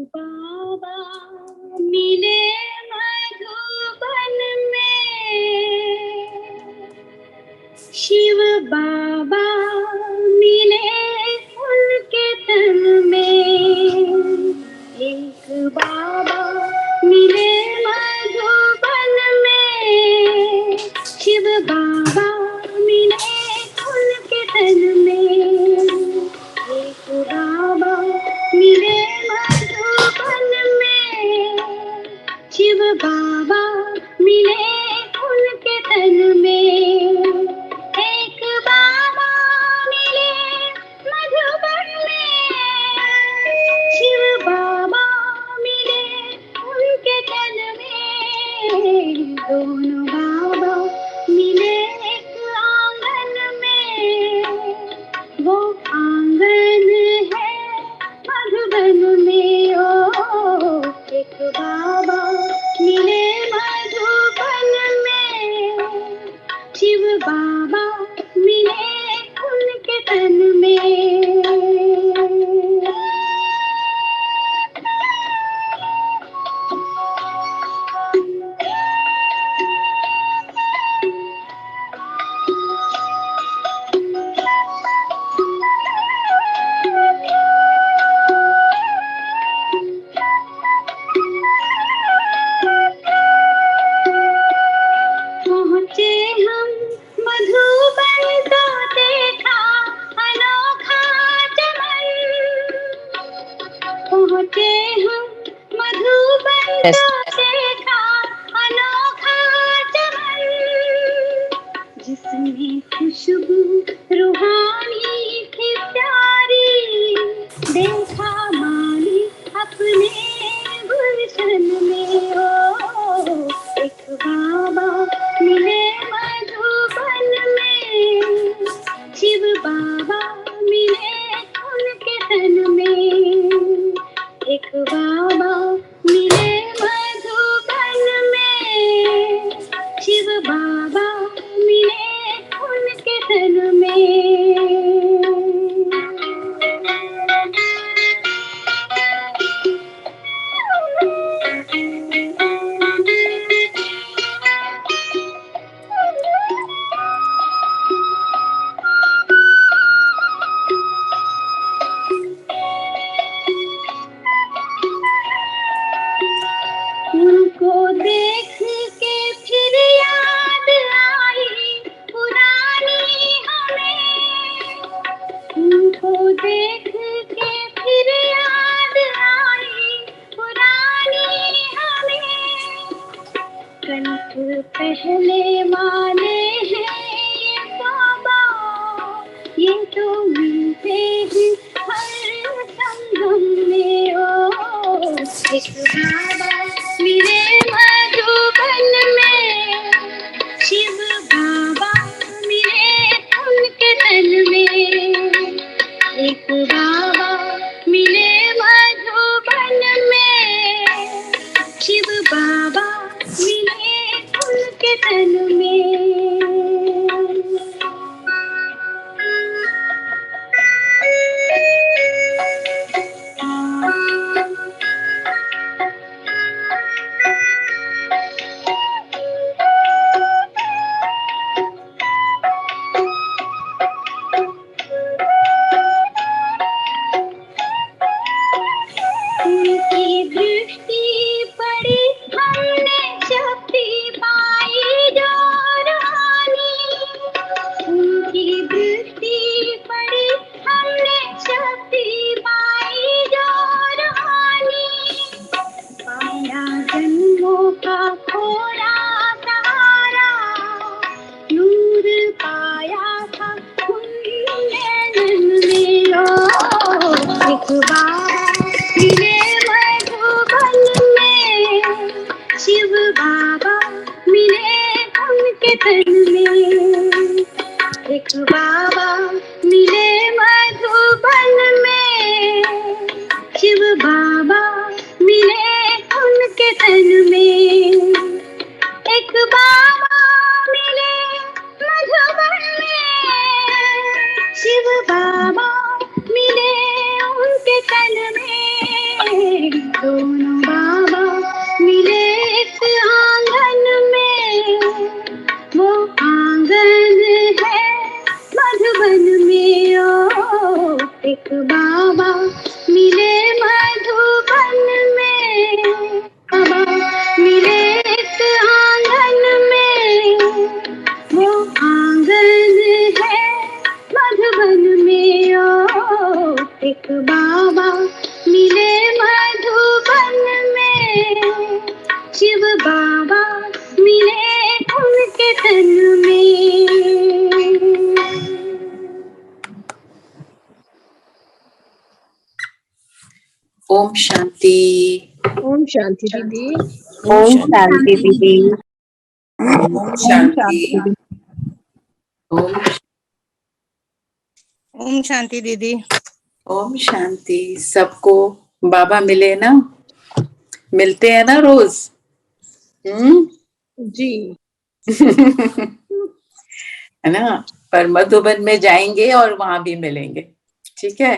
बाबा मिले मधुबन में, शिव बाबा मिले उनके तन में। एक बाबा मिले मधुबन में, शिव बाबा मिले उनके तन में। एक बाबा मिले मधुबन में, शिव बाबा मिले उनके तन में। एक बाबा मिले मधुबन में, शिव बाबा मिले उनके तन में। दोनों बाबा मिले एक आंगन में, वो आंगन है मधुबन में। ओ एक बाबा मिले मधुबन में, शिव बाबा मिले उनके तन में। पहुँचे हम मधुबन तो देखा अनोखा चमन। पहुँचे हम मधुबन Yes. तो देखा अनोखा चमन, जिसमें खुशबू रूहानी थी प्यारी। देखा माली अपने गुलशन में। ओ एक बाबा मिले मधुबन में, शिव बाबा मिले उनके तन में। एक बाबा मिले मधुबन में, शिव बाबा मिले उनके तन में। उनको देख के फिर याद आई पुरानी हमें। उनको देख के फिर याद आई पुरानी हमें। कंठ पहले वाले हैं ये बाबा, ये तो मिलते हैं हर संगम में। ओ एक बाबा मिले मधुबन में, शिव बाबा मिले उनके तन में। एक बाबा मिले मधुबन में, शिव बाबा मिले उनके तन में। उनकी दृष्टि पड़ी हमने शक्ति पाई जो रूहानी। उनकी दृष्टि पड़ी हमने शक्ति पाई जो रूहानी। पाया जन्मों का खोया सहारा, नूर पाया था उनने जन्म में। ओ एक बाबा मिले मधुबन में, शिव बाबा मिले उनके तन में। एक बाबा मिले मधुबन में, शिव बाबा मिले उनके तन में। एक बाबा मिले मधुबन में, शिव बाबा मिले उनके तन में। दोनों बाबा मिले एक आंगन में, वो आंगन है मधुबन में। ओ एक बाबा मिले मधुबन में, बाबा मिले एक आंगन में, वो आंगन है मधुबन में। ओ एक बाबा मिले मधुबन में, शिव बाबा मिले उनके तन में। ओम शांति। ओम शांति दीदी। ओम शांति दीदी। ओम शांति। ओम शांति दीदी। ओम शांति। सबको बाबा मिले ना, मिलते हैं ना रोज। जी है ना, पर मधुबन में जाएंगे और वहां भी मिलेंगे। ठीक है,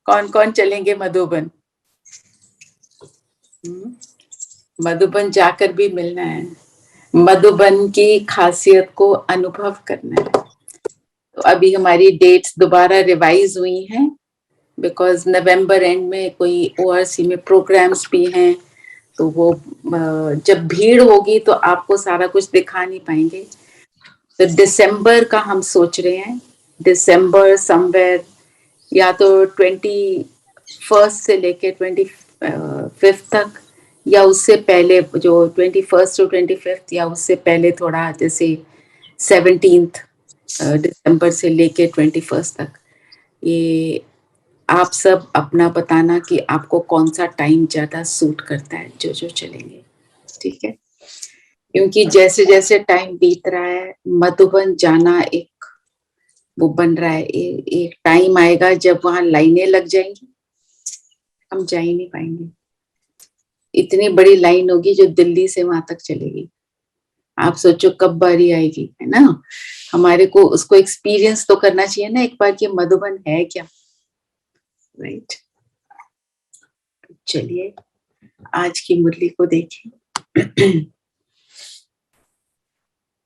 कौन कौन चलेंगे मधुबन? मधुबन जाकर भी मिलना है, मधुबन की खासियत को अनुभव करना है। तो अभी हमारी डेट्स दोबारा रिवाइज हुई हैं, बिकॉज नवंबर एंड में कोई ओआरसी में प्रोग्राम्स भी हैं, तो वो जब भीड़ होगी तो आपको सारा कुछ दिखा नहीं पाएंगे। तो दिसंबर का हम सोच रहे हैं, दिसंबर समवेयर या तो 21 से लेके 25 तक, या उससे पहले जो 21 to 25 या उससे पहले थोड़ा, जैसे 17 दिसंबर से लेके 21 तक। ये आप सब अपना बताना कि आपको कौन सा टाइम ज्यादा सूट करता है, जो जो चलेंगे। ठीक है, क्योंकि जैसे जैसे टाइम बीत रहा है मधुबन जाना एक वो बन रहा है। एक टाइम आएगा जब वहां लाइनें लग जाएंगी, हम जा ही नहीं पाएंगे। इतनी बड़ी लाइन होगी जो दिल्ली से वहां तक चलेगी। आप सोचो कब बारी आएगी, है ना। हमारे को उसको एक्सपीरियंस तो करना चाहिए ना एक बार कि मधुबन है क्या। राइट, चलिए आज की मुरली को देखें।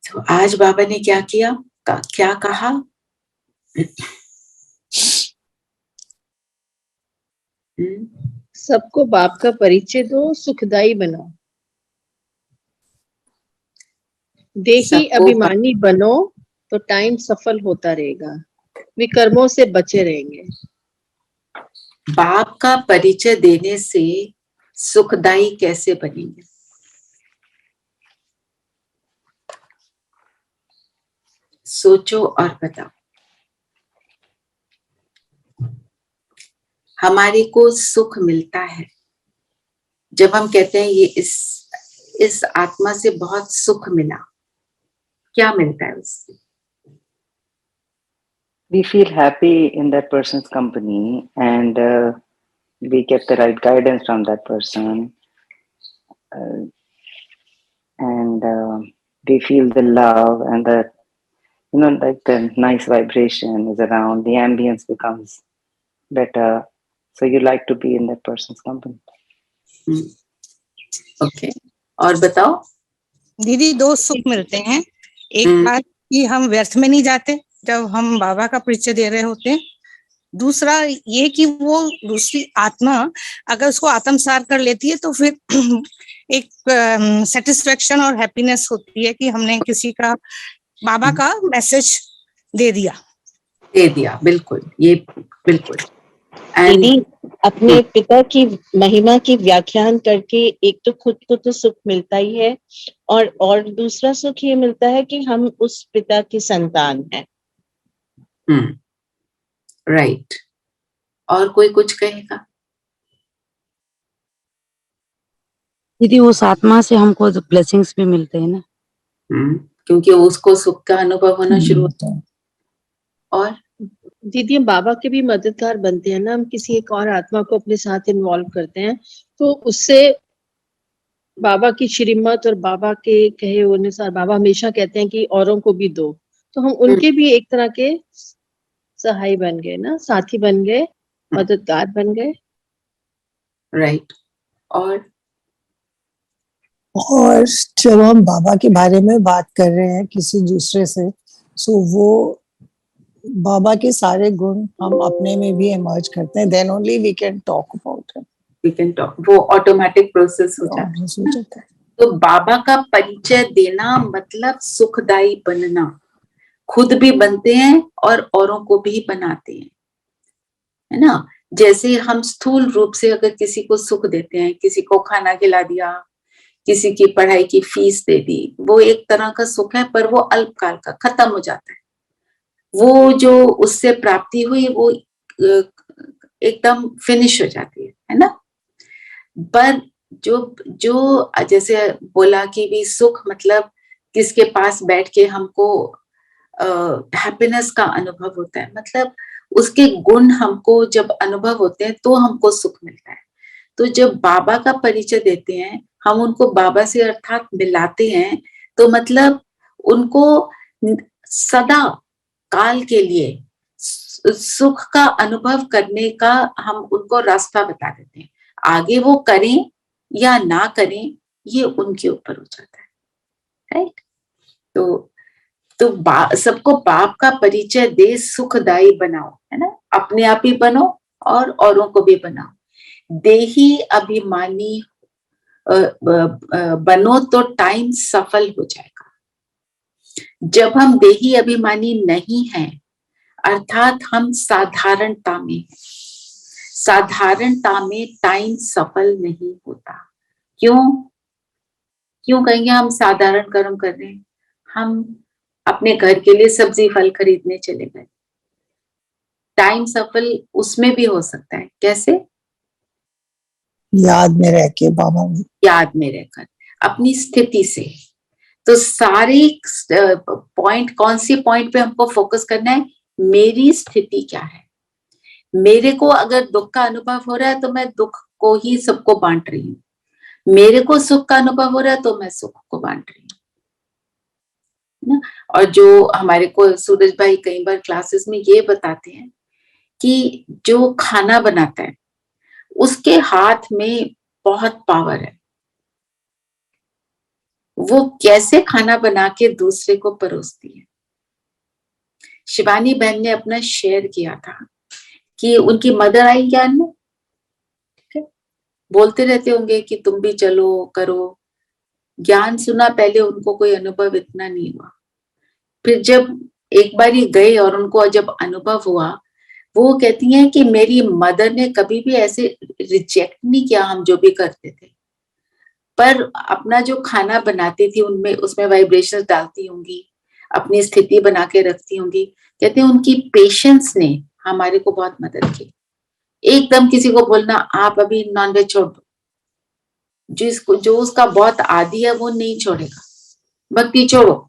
तो आज बाबा ने क्या किया, क्या कहा? सबको बाप का परिचय दो, सुखदाई बनाओ, देही अभिमानी बनो तो टाइम सफल होता रहेगा, विकर्मों से बचे रहेंगे। बाप का परिचय देने से सुखदाई कैसे बनेंगे? सोचो और बताओ। हमारे को सुख मिलता है जब हम कहते हैं ये इस आत्मा से बहुत सुख मिला। क्या मिलता है उससे? We feel happy in that person's company, and we get the right guidance from that person, and we feel the love and the, like the nice vibration is around. The ambience becomes better, so you like to be in that person's company. Okay, और बताओ। दीदी दो सुख मिलते हैं। एक बात कि हम व्यर्थ में नहीं जाते जब हम बाबा का परिचय दे रहे होते हैं। दूसरा ये कि वो दूसरी आत्मा अगर उसको आत्मसात कर लेती है तो फिर एक सेटिस्फेक्शन और हैप्पीनेस होती है कि हमने किसी का बाबा का मैसेज दे दिया। बिल्कुल, ये बिल्कुल। दीदी अपने पिता की महिमा की व्याख्यान करके एक तो खुद को तो सुख मिलता ही है, और दूसरा सुख ये मिलता है कि हम उस पिता की संतान हैं। राइट। और कोई कुछ कहेगा? दीदी उस आत्मा से हमको ब्लेसिंग्स भी मिलते हैं ना। क्योंकि उसको सुख का अनुभव होना शुरू होता है। और दीदी हम बाबा के भी मददगार बनते हैं ना, हम किसी एक और आत्मा को अपने साथ इन्वॉल्व करते हैं तो उससे बाबा की श्रीमत और बाबा के कहे अनुसार बाबा हमेशा कहते हैं कि औरों को भी दो, तो हम उनके भी एक तरह के सहाय बन गए ना, साथी बन गए, मददगार बन गए। राइट। और जब हम बाबा के बारे में बात कर रहे हैं किसी दूसरे से, सो वो बाबा के सारे गुण हम अपने में भी इमर्ज करते हैं, then only we can talk about it, we can talk, वो ऑटोमेटिक प्रोसेस हो जाता है। तो बाबा का परिचय देना मतलब सुखदाई बनना, खुद भी बनते हैं और औरों को भी बनाते हैं, है ना। जैसे हम स्थूल रूप से अगर किसी को सुख देते हैं, किसी को खाना खिला दिया, किसी की पढ़ाई की फीस दे दी, वो एक तरह का सुख है, पर वो अल्पकाल का, खत्म हो जाता है। वो जो उससे प्राप्ति हुई वो एकदम फिनिश हो जाती है ना। पर जो जो जैसे बोला कि भी सुख मतलब किसके पास बैठ के हमको हैप्पीनेस का अनुभव होता है, मतलब उसके गुण हमको जब अनुभव होते हैं तो हमको सुख मिलता है। तो जब बाबा का परिचय देते हैं, हम उनको बाबा से अर्थात मिलाते हैं, तो मतलब उनको सदा काल के लिए सुख का अनुभव करने का हम उनको रास्ता बता देते हैं। आगे वो करें या ना करें ये उनके ऊपर हो जाता है, राइट। तो सबको बाप का परिचय दे, सुखदाई बनाओ, है ना, अपने आप ही बनो और औरों को भी बनाओ। देही अभिमानी बनो तो टाइम सफल हो जाएगा। जब हम देही अभिमानी नहीं हैं, अर्थात हम साधारणता में हैं, साधारणता में टाइम सफल नहीं होता। क्यों कहेंगे हम साधारण कर्म कर रहे हैं? हम अपने घर के लिए सब्जी फल खरीदने चले गए, टाइम सफल उसमें भी हो सकता है। कैसे? याद में रह के, बाबा याद में रहकर, अपनी स्थिति से। तो सारे पॉइंट, कौन सी पॉइंट पे हमको फोकस करना है? मेरी स्थिति क्या है। मेरे को अगर दुख का अनुभव हो रहा है तो मैं दुख को ही सबको बांट रही हूँ, मेरे को सुख का अनुभव हो रहा है तो मैं सुख को बांट रही हूँ ना। और जो हमारे को सूरज भाई कई बार क्लासेस में ये बताते हैं कि जो खाना बनाता है उसके हाथ में बहुत पावर है, वो कैसे खाना बना के दूसरे को परोसती है। शिवानी बहन ने अपना शेयर किया था कि उनकी मदर आई ज्ञान में, ठीक है, बोलते रहते होंगे कि तुम भी चलो करो, ज्ञान सुना, पहले उनको कोई अनुभव इतना नहीं हुआ। फिर जब एक बार ही गए और उनको जब अनुभव हुआ, वो कहती हैं कि मेरी मदर ने कभी भी ऐसे रिजेक्ट नहीं किया हम जो भी करते थे, पर अपना जो खाना बनाती थी उनमें उसमें वाइब्रेशंस डालती होंगी, अपनी स्थिति बना के रखती होंगी। कहते हैं उनकी पेशेंस ने हमारे को बहुत मदद की। एकदम किसी को बोलना आप अभी नॉनवेज छोड़ दो, जो उसका बहुत आदी है वो नहीं छोड़ेगा। भक्ति छोड़ो,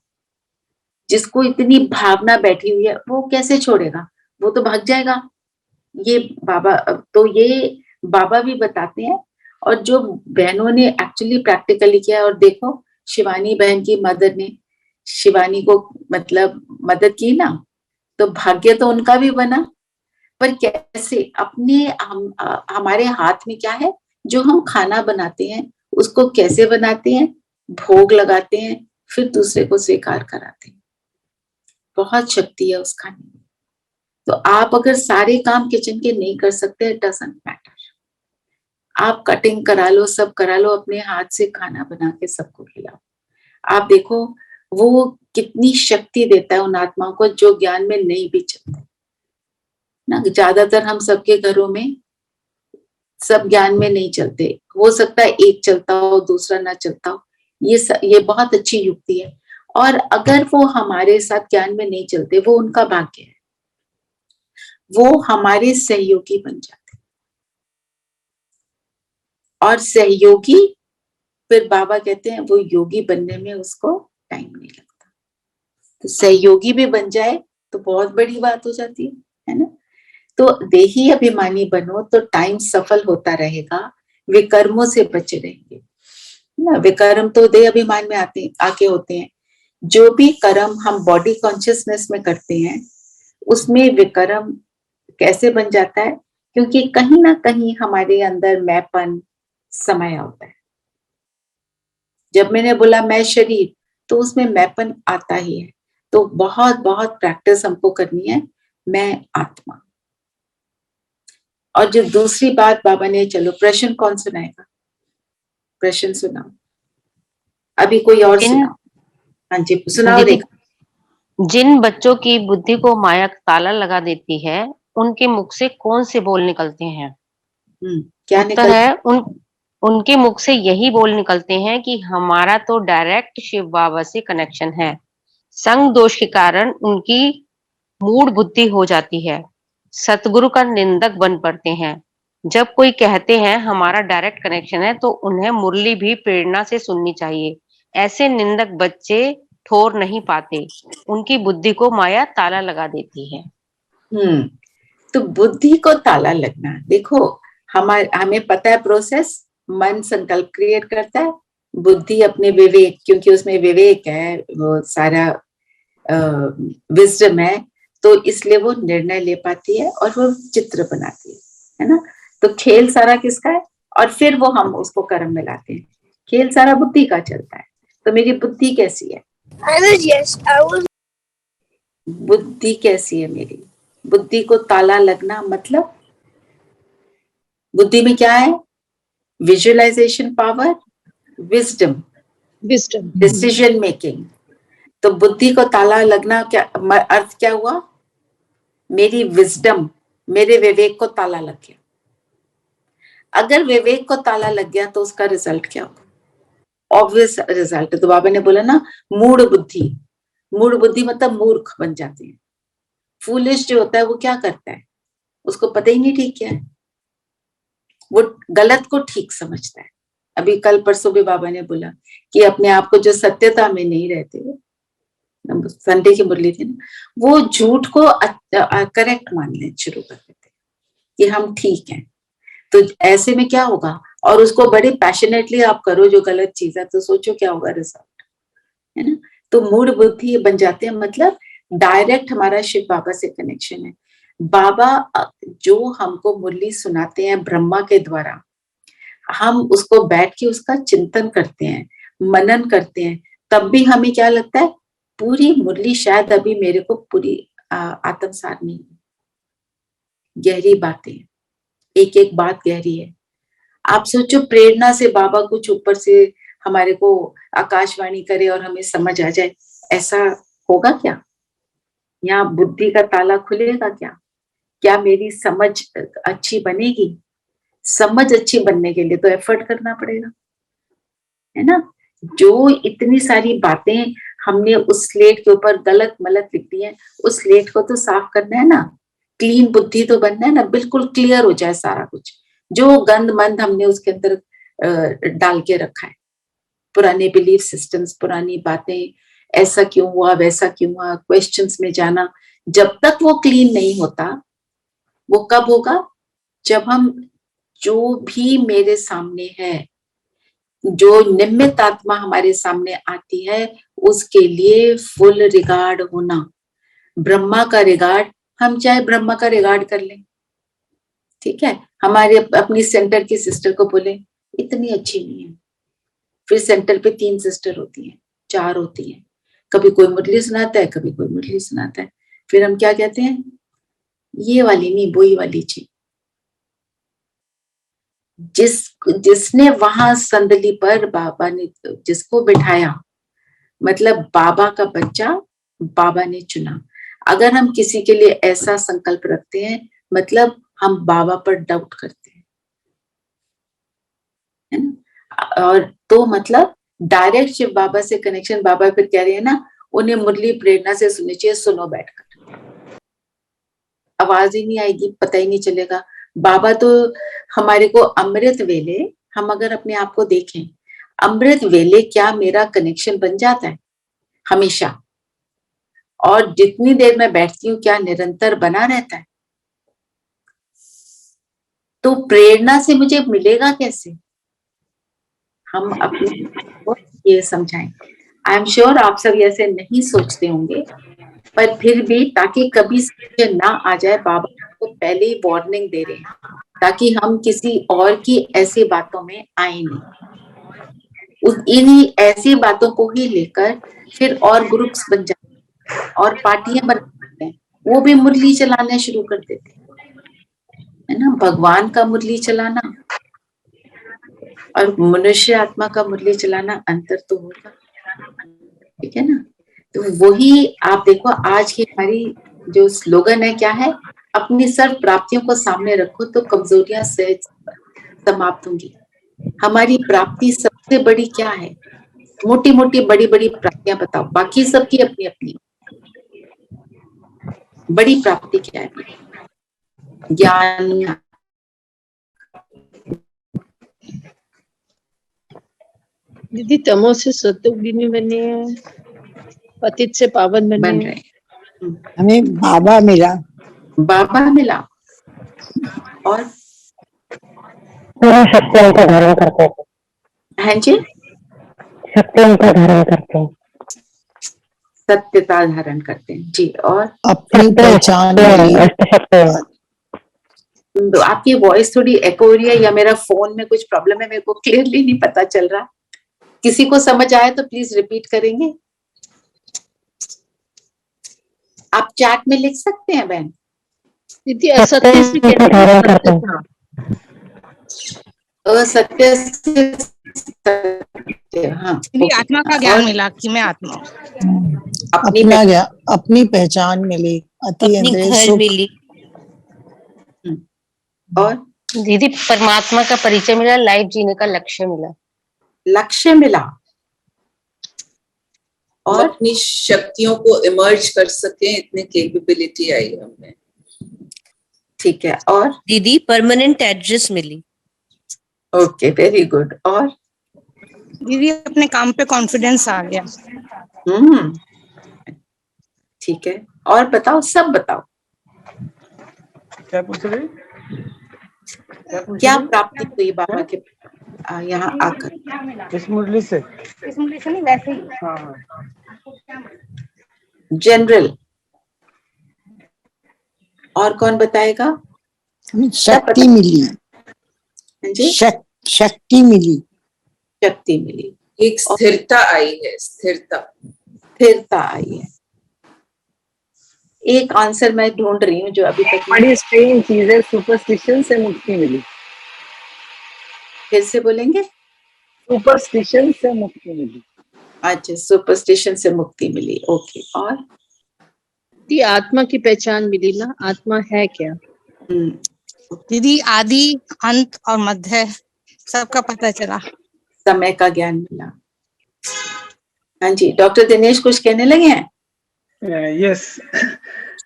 जिसको इतनी भावना बैठी हुई है वो कैसे छोड़ेगा, वो तो भाग जाएगा। ये बाबा भी बताते हैं, और जो बहनों ने एक्चुअली प्रैक्टिकली किया। और देखो शिवानी बहन की मदर ने शिवानी को मतलब मदद की ना, तो भाग्य तो उनका भी बना। पर कैसे अपने हमारे हाथ में क्या है, जो हम खाना बनाते हैं उसको कैसे बनाते हैं, भोग लगाते हैं, फिर दूसरे को स्वीकार कराते हैं। बहुत शक्ति है उस खाने में। तो आप अगर सारे काम किचन के नहीं कर सकते, इट डजंट मैटर, आप कटिंग करा लो, सब करा लो, अपने हाथ से खाना बना के सबको खिलाओ। आप देखो वो कितनी शक्ति देता है उन आत्माओं को जो ज्ञान में नहीं भी चलते ना। ज्यादातर हम सबके घरों में सब ज्ञान में नहीं चलते, हो सकता है एक चलता हो दूसरा ना चलता हो, ये बहुत अच्छी युक्ति है। और अगर वो हमारे साथ ज्ञान में नहीं चलते, वो उनका भाग्य है, वो हमारे सहयोगी बन जाते। और सहयोगी, फिर बाबा कहते हैं वो योगी बनने में उसको टाइम नहीं लगता। तो सहयोगी भी बन जाए तो बहुत बड़ी बात हो जाती है ना। तो देही अभिमानी बनो तो टाइम सफल होता रहेगा, विकर्मों से बचे रहेंगे ना। विकर्म तो देह अभिमान में आके होते हैं। जो भी कर्म हम बॉडी कॉन्शियसनेस में करते हैं उसमें विकर्म कैसे बन जाता है, क्योंकि कहीं ना कहीं हमारे अंदर मैंपन, समय होता है। जब मैंने बोला मैं शरीर, तो उसमें मैंपन आता ही है। तो बहुत बहुत प्रैक्टिस हमको करनी है, मैं आत्मा। और जो दूसरी बात बाबा ने, चलो प्रश्न कौन सुनाएगा? प्रश्न सुनाओ, अभी कोई और सुनाओ। हाँ जी सुनाओ। दीदी, देखो जिन बच्चों की बुद्धि को माया ताला लगा देती है, उनके मुख से कौन से बोल निकलते हैं? क्या उत्तर निकल? है उनके मुख से यही बोल निकलते हैं कि हमारा तो डायरेक्ट शिव बाबा से कनेक्शन है। संग दोष के कारण उनकी मूड बुद्धि हो जाती है, सतगुरु का निंदक बन पड़ते हैं। जब कोई कहते हैं हमारा डायरेक्ट कनेक्शन है, तो उन्हें मुरली भी प्रेरणा से सुननी चाहिए। ऐसे निंदक बच्चे ठोर नहीं पाते, उनकी बुद्धि को माया ताला लगा देती है। तो बुद्धि को ताला लगना, देखो हमें पता है प्रोसेस। मन संकल्प क्रिएट करता है, बुद्धि अपने विवेक, क्योंकि उसमें विवेक है, वो सारा विजडम है, तो इसलिए वो निर्णय ले पाती है और वो चित्र बनाती है ना। तो खेल सारा किसका है? और फिर वो हम उसको कर्म में लाते हैं। खेल सारा बुद्धि का चलता है। तो मेरी बुद्धि कैसी है? बुद्धि कैसी है मेरी? बुद्धि को ताला लगना मतलब बुद्धि में क्या है? Visualisation power, wisdom, decision making. तो बुद्धि को ताला लगना क्या अर्थ क्या हुआ? मेरी विजडम, मेरे विवेक को ताला लग गया। अगर विवेक को ताला लग गया तो उसका रिजल्ट क्या होगा? Obvious result. तो बाबा ने बोला ना, मूढ़ बुद्धि। मूढ़ बुद्धि मतलब मूर्ख बन जाते हैं। फूलिश जो होता है वो क्या करता है? उसको पता ही नहीं ठीक क्या है, वो गलत को ठीक समझता है। अभी कल परसों भी बाबा ने बोला कि अपने आप को जो सत्यता में नहीं रहते, संडे की मुरली थी ना, वो झूठ को करेक्ट मानने शुरू कर देते कि हम ठीक हैं। तो ऐसे में क्या होगा? और उसको बड़े पैशनेटली आप करो जो गलत चीज है, तो सोचो क्या होगा रिजल्ट, है ना। तो मूढ़ बुद्धि बन जाते हैं, मतलब डायरेक्ट हमारा शिव बाबा से कनेक्शन है। बाबा जो हमको मुरली सुनाते हैं ब्रह्मा के द्वारा, हम उसको बैठ के उसका चिंतन करते हैं, मनन करते हैं, तब भी हमें क्या लगता है? पूरी मुरली शायद अभी मेरे को पूरी आत्मसात नहीं, गहरी बातें, एक एक बात गहरी है। आप सोचो प्रेरणा से बाबा कुछ ऊपर से हमारे को आकाशवाणी करे और हमें समझ आ जाए, ऐसा होगा क्या? यहाँ बुद्धि का ताला खुलेगा क्या? क्या मेरी समझ अच्छी बनेगी? समझ अच्छी बनने के लिए तो एफर्ट करना पड़ेगा, है ना। जो इतनी सारी बातें हमने उस स्लेट के ऊपर गलत मलत लिख दी है, उस स्लेट को तो साफ करना है ना, क्लीन बुद्धि तो बनना है ना, बिल्कुल क्लियर हो जाए सारा कुछ। जो गंद मंद हमने उसके अंदर डाल के रखा है, पुराने बिलीफ सिस्टम्स, पुरानी बातें, ऐसा क्यों हुआ, वैसा क्यों हुआ, क्वेश्चंस में जाना, जब तक वो क्लीन नहीं होता, वो कब होगा? जब हम जो भी मेरे सामने है, जो निमित्त आत्मा हमारे सामने आती है, उसके लिए फुल रिगार्ड होना। ब्रह्मा का रिगार्ड, हम चाहे ब्रह्मा का रिगार्ड कर लें, ठीक है। हमारे अपनी सेंटर की सिस्टर को बोले इतनी अच्छी नहीं है, फिर सेंटर पे 3 सिस्टर होती हैं, 4 होती हैं, कभी कोई मुरली सुनाता है, कभी कोई मुरली सुनाता है, फिर हम क्या कहते हैं? ये वाली नहीं, वही वाली चाहिए। जिसने वहां संदली पर बाबा ने जिसको बिठाया, मतलब बाबा का बच्चा बाबा ने चुना। अगर हम किसी के लिए ऐसा संकल्प रखते हैं, मतलब हम बाबा पर डाउट करते हैं, है ना। और तो मतलब डायरेक्ट शिव बाबा से कनेक्शन, बाबा फिर कह रहे हैं ना, उन्हें मुरली प्रेरणा से सुननी चाहिए, सुनो बैठकर, आवाज ही नहीं आएगी, पता ही नहीं चलेगा। बाबा तो हमारे को अमृत वेले, हम अगर अपने आप को देखें, अमृत वेले क्या मेरा कनेक्शन बन जाता है हमेशा? और जितनी देर मैं बैठती हूँ क्या निरंतर बना रहता है? तो प्रेरणा से मुझे मिलेगा कैसे? हम अपने को ये समझाएं। आई एम श्योर आप सब ऐसे नहीं सोचते होंगे, पर फिर भी ताकि कभी ना आ जाए बाबा आपको पहले ही वार्निंग दे रहे हैं ताकि हम किसी और की ऐसी बातों में आए नहीं। इन्हीं ऐसी बातों को ही लेकर फिर और ग्रुप्स बन जाते हैं और पार्टियां बनाते हैं, वो भी मुरली चलाना शुरू कर देते हैं, है ना। भगवान का मुरली चलाना और मनुष्य आत्मा का मुरली चलाना अंतर तो होगा, ठीक है ना। तो वही आप देखो आज की हमारी जो स्लोगन है क्या है, अपनी सर्व प्राप्तियों को सामने रखो तो कमजोरियां सहज समाप्त होंगी। हमारी प्राप्ति सबसे बड़ी क्या है? मोटी मोटी बड़ी बड़ी प्राप्तियां बताओ, बाकी सबकी अपनी अपनी। बड़ी प्राप्ति क्या है? ज्ञान। दीदी तमो से सतोगिनी बने हैं, पतित से पावन बने बन हैं। रहे। हमें बाबा मिला। बाबा मिला और शक्ति उनका धारण करते हैं। हाँ जी, शक्ति उनका धारण करते हैं। सत्यता धारण करते हैं जी। और अपनी पहचान मिली। तो आपकी वॉइस थोड़ी एको हो रही है या मेरा फोन में कुछ प्रॉब्लम है, मेरे को क्लियरली नहीं पता चल रहा। किसी को समझ आया तो प्लीज रिपीट करेंगे। आप चैट में लिख सकते हैं बहन। दीदी असत्य से कैसे असत्य से सत्य, हाँ। दीदी आत्मा का ज्ञान मिला कि मैं आत्मा हूँ। अपना गया, अपनी पहचान मिली, अति इंद्रिय सुख मिली। और दीदी परमात्मा का परिचय मिला, लाइफ जीने का लक्ष्य मिला। लक्ष्य मिला और अपनी शक्तियों को इमर्ज कर सके, इतने कैपेबिलिटी आई हमें। ठीक है। और दीदी परमानेंट एड्रेस मिली। Okay, very good. और दीदी अपने काम पे कॉन्फिडेंस आ गया। ठीक है। और बताओ, सब बताओ क्या पूछ रहे? क्या प्राप्ति हुई बाबा के यहाँ आकर? इस मुरली से? इस मुरली से नहीं, वैसे ही। हाँ। जनरल। और कौन बताएगा? शक्ति मिली। शक्ति मिली। शक्ति मिली। एक स्थिरता आई है, स्थिरता आई है। एक आंसर मैं ढूंढ रही हूँ जो अभी तक बड़ी स्ट्रेंज चीज है, सुपरस्टिशन से मुक्ति मिली। फिर से बोलेंगे? सुपरस्टिशन से मुक्ति मिली। अच्छा, सुपरस्टिशन से मुक्ति मिली। ओके। और दीदी आत्मा की पहचान मिली ना, आत्मा है क्या? दीदी आदि अंत और मध्य सबका पता चला। समय का ज्ञान मिला। हाँ जी, डॉक्टर दिनेश कुछ कहने लगे हैं? Yes,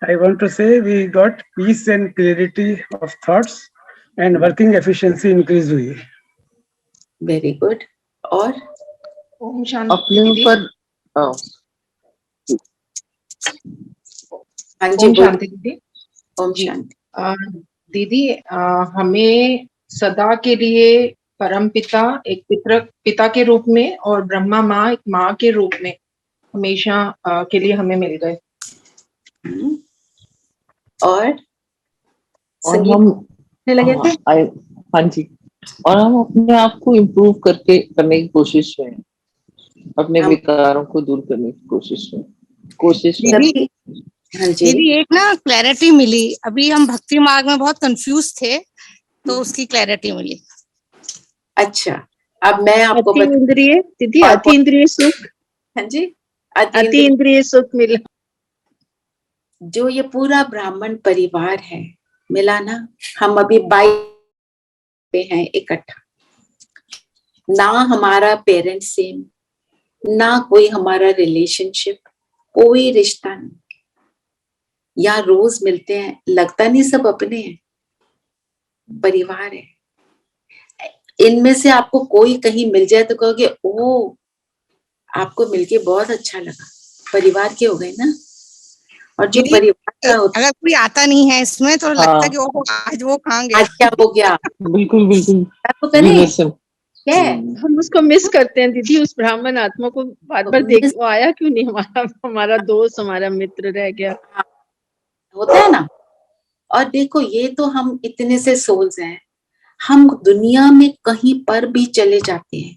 I want to say we got peace and clarity of thoughts and working efficiency increase हुई। Very good। और ओम शांति। अपने ऊपर हाँ जी, ओम शांति दीदी। ओम शांति। दीदी हमें सदा के लिए परम पिता एक पिता के रूप में और ब्रह्मा माँ एक माँ के रूप में हमेशा के लिए हमें मिल गए। और हम लगे थे। हाँ जी, और हम अपने आप को इम्प्रूव करने की कोशिश में, अपने विकारों को दूर करने की कोशिश में। दीदी एक ना क्लैरिटी मिली। अभी हम भक्ति मार्ग में बहुत कंफ्यूज थे, तो उसकी क्लैरिटी मिली। अच्छा, अब मैं आपको अति इंद्रिय दीदी, अति इंद्रिय सुख। हाँ जी, अति इंद्रिय सुख मिला। जो ये पूरा ब्राह्मण परिवार है मिला ना, हम अभी 22 पे हैं इकट्ठा। ना हमारा पेरेंट्स सेम, ना कोई हमारा रिलेशनशिप, कोई रिश्ता नहीं। यहाँ रोज मिलते हैं, लगता नहीं सब अपने हैं, परिवार है। इनमें से आपको कोई कहीं मिल जाए तो कहोगे ओ आपको मिलके बहुत अच्छा लगा, परिवार के हो गए ना। और जो परिवार का अगर कोई आता नहीं है इसमें तो लगता है कि ओहो आज वो कहाँ गया, आज क्या हो गया। बिल्कुल बिल्कुल तो करें क्या, हम उसको मिस करते हैं दीदी, उस ब्राह्मण आत्मा को बार बार देख, वो आया क्यों नहीं, हमारा दोस्त, हमारा मित्र रह गया। होता है ना। और देखो ये तो हम इतने से सोल्स हैं, हम दुनिया में कहीं पर भी चले जाते हैं,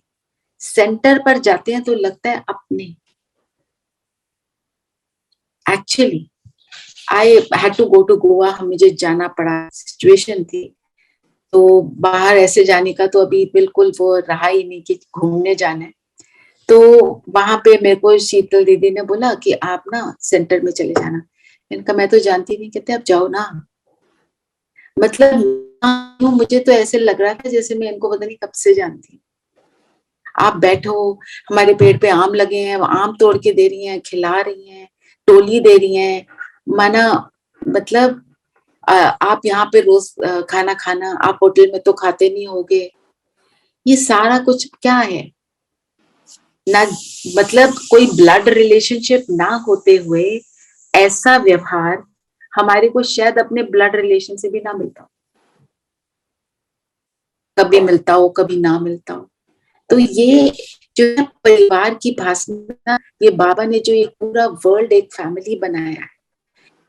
सेंटर पर जाते हैं तो लगता है अपने। Actually I had to go to Goa, मुझे जाना पड़ा, सिचुएशन थी, तो बाहर ऐसे जाने का तो अभी बिल्कुल वो रहा ही नहीं कि घूमने जाना है। तो वहां पे मेरे को शीतल दीदी ने बोला कि आप ना सेंटर में चले जाना। मैंने कहा मैं तो जानती नहीं। कहते आप जाओ ना। मतलब मुझे तो ऐसे लग रहा था जैसे मैं इनको पता नहीं कब से जानती हूँ। आप बैठो, हमारे पेड़ पे आम लगे हैं, आम तोड़ के दे रही हैं, खिला रही हैं, टोली दे रही हैं, माना मतलब आप यहाँ पे रोज खाना खाना, आप होटल में तो खाते नहीं होगे। ये सारा कुछ क्या है ना, मतलब कोई ब्लड रिलेशनशिप ना होते हुए ऐसा व्यवहार हमारे को शायद अपने ब्लड रिलेशन से भी ना मिलता हो, कभी मिलता हो कभी ना मिलता हो। तो ये जो है परिवार की भाषा, ये बाबा ने जो एक पूरा वर्ल्ड, एक फैमिली बनाया है।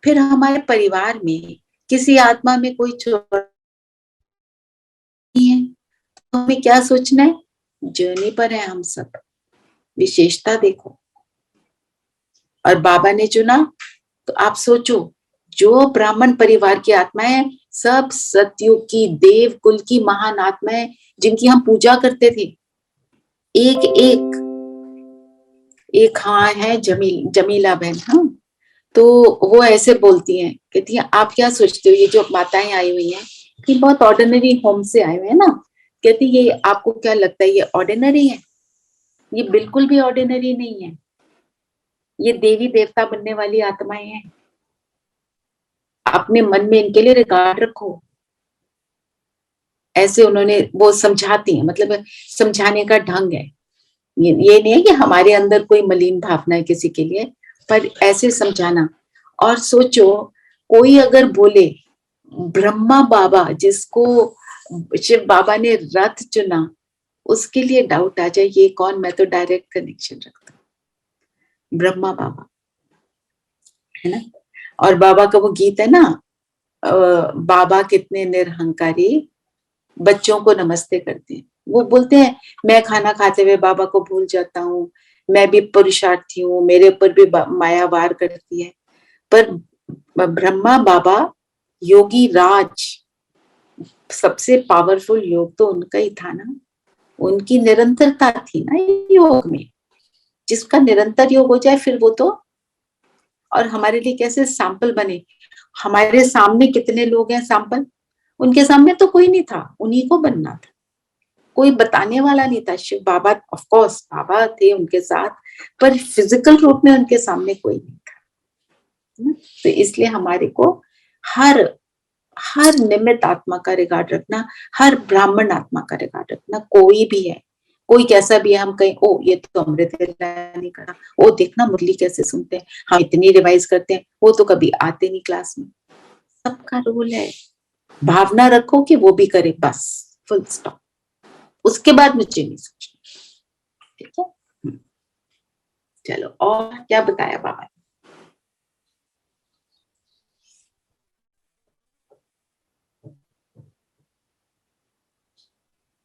फिर हमारे परिवार में किसी आत्मा में कोई छोड़ नहीं है, तो हमें क्या सोचना है, जर्नी पर है हम सब, विशेषता देखो। और बाबा ने चुना, तो आप सोचो जो ब्राह्मण परिवार की आत्माएं, सब सतयुग की देव कुल की महान आत्माएं जिनकी हम पूजा करते थे, एक एक हाँ है जमीला बहन। हाँ, तो वो ऐसे बोलती हैं, कहती है आप क्या सोचते हो, ये जो माताएं आई हुई हैं कि बहुत ऑर्डिनरी होम से आए हुए हैं ना, कहती ये आपको क्या लगता है ये ऑर्डिनरी है? ये बिल्कुल भी ऑर्डिनरी नहीं है, ये देवी देवता बनने वाली आत्माएं हैं। अपने मन में इनके लिए रिकॉर्ड रखो। ऐसे उन्होंने वो समझाती हैं, मतलब समझाने का ढंग है। ये नहीं है कि हमारे अंदर कोई मलिन भावना है किसी के लिए, पर ऐसे समझाना। और सोचो कोई अगर बोले ब्रह्मा बाबा, जिसको शिव बाबा ने रथ चुना, उसके लिए डाउट आ जाए ये कौन, मैं तो डायरेक्ट कनेक्शन रखता हूँ ब्रह्मा बाबा, है ना। और बाबा का वो गीत है ना, बाबा कितने निरहंकारी बच्चों को नमस्ते करते हैं। वो बोलते हैं मैं खाना खाते हुए बाबा को भूल जाता हूँ, मैं भी पुरुषार्थी हूँ, मेरे ऊपर भी माया वार करती है। पर ब्रह्मा बाबा योगी राज, सबसे पावरफुल योग तो उनका ही था ना, उनकी निरंतरता थी ना योग में। जिसका निरंतर योग हो जाए फिर वो तो, और हमारे लिए कैसे सैंपल बने। हमारे सामने कितने लोग हैं सैंपल, उनके सामने तो कोई नहीं था, उन्हीं को बनना था, कोई बताने वाला नहीं था। शिव बाबा ऑफ कोर्स बाबा थे उनके साथ, पर फिजिकल रूप में उनके सामने कोई नहीं था। तो इसलिए हमारे को हर निमित्त आत्मा का रिकॉर्ड रखना, हर ब्राह्मण आत्मा का रिकॉर्ड रखना, कोई भी है, कोई कैसा भी है। हम कहीं ओ ये तो अमृत नहीं करा, ओ देखना मुरली कैसे सुनते हैं, हम इतनी रिवाइज करते हैं, वो तो कभी आते नहीं क्लास में। सबका रोल है, भावना रखो कि वो भी करे, बस फुल स्टॉप। उसके बाद मुझे नहीं सोचना, ठीक है। चलो और क्या बताया बाबा ने?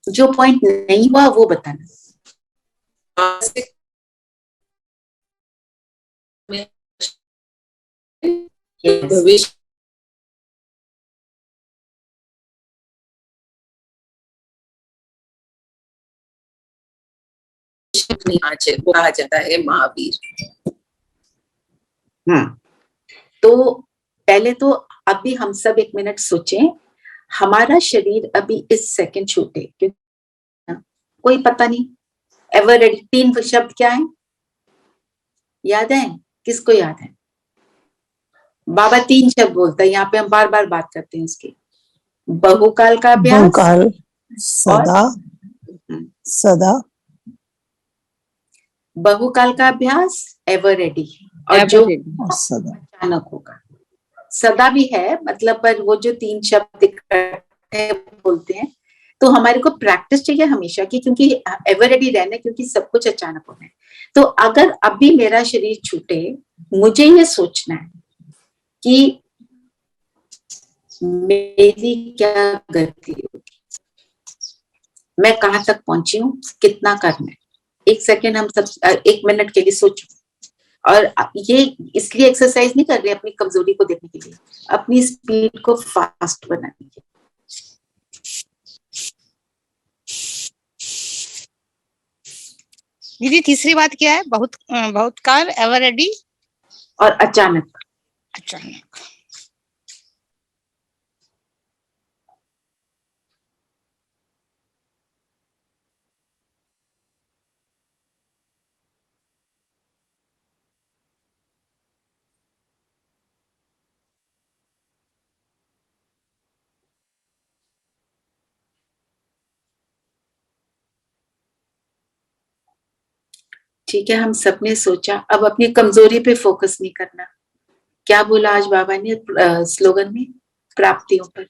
जो पॉइंट नहीं हुआ वो बताना। भविष्य नहीं वो कहा जाता है महावीर। तो पहले तो अभी हम सब 1 मिनट सोचें, हमारा शरीर अभी इस सेकंड छूटे, क्योंकि कोई पता नहीं। एवर रेडी 3 शब्द क्या है, याद है? किसको याद है? बाबा 3 शब्द बोलता है, यहाँ पे हम बार बार बात करते हैं उसकी। बहुकाल का अभ्यास, बहुकाल, सदा, सदा, बहुकाल का अभ्यास, एवर रेडी, और जो अचानक होगा। सदा भी है, मतलब पर वो जो 3 शब्द बोलते हैं, तो हमारे को प्रैक्टिस चाहिए हमेशा की, क्योंकि एवर रेडी रहना, क्योंकि सब कुछ अचानक होना है। तो अगर अभी मेरा शरीर छूटे, मुझे ये सोचना है कि मेरी क्या गति होगी, मैं कहाँ तक पहुंची हूँ, कितना करना है। एक सेकेंड हम सब 1 मिनट के लिए सोचो। और ये इसलिए एक्सरसाइज नहीं कर रहे अपनी कमजोरी को देखने के लिए, अपनी स्पीड को फास्ट बनाने के लिए। दीदी तीसरी बात क्या है? बहुत कार एवर रेडी और अचानक। ठीक है, हम सबने सोचा, अब अपनी कमजोरी पे फोकस नहीं करना। क्या बोला आज बाबा ने स्लोगन में? प्राप्तियों पर।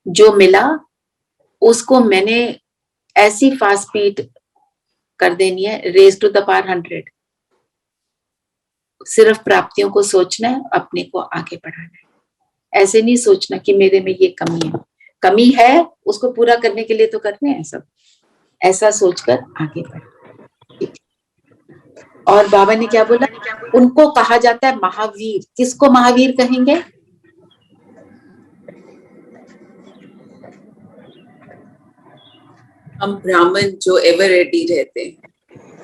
जो मिला उसको मैंने ऐसी फास्ट स्पीड कर देनी है, रेज टू द पावर 100। सिर्फ प्राप्तियों को सोचना है, अपने को आगे बढ़ाना है। ऐसे नहीं सोचना कि मेरे में ये कमी है, उसको पूरा करने के लिए तो करने हैं सब। ऐसा सोचकर आगे बढ़े। और बाबा ने क्या बोला? उनको कहा जाता है महावीर। किसको महावीर कहेंगे? हम ब्राह्मण जो एवर रेडी रहते हैं।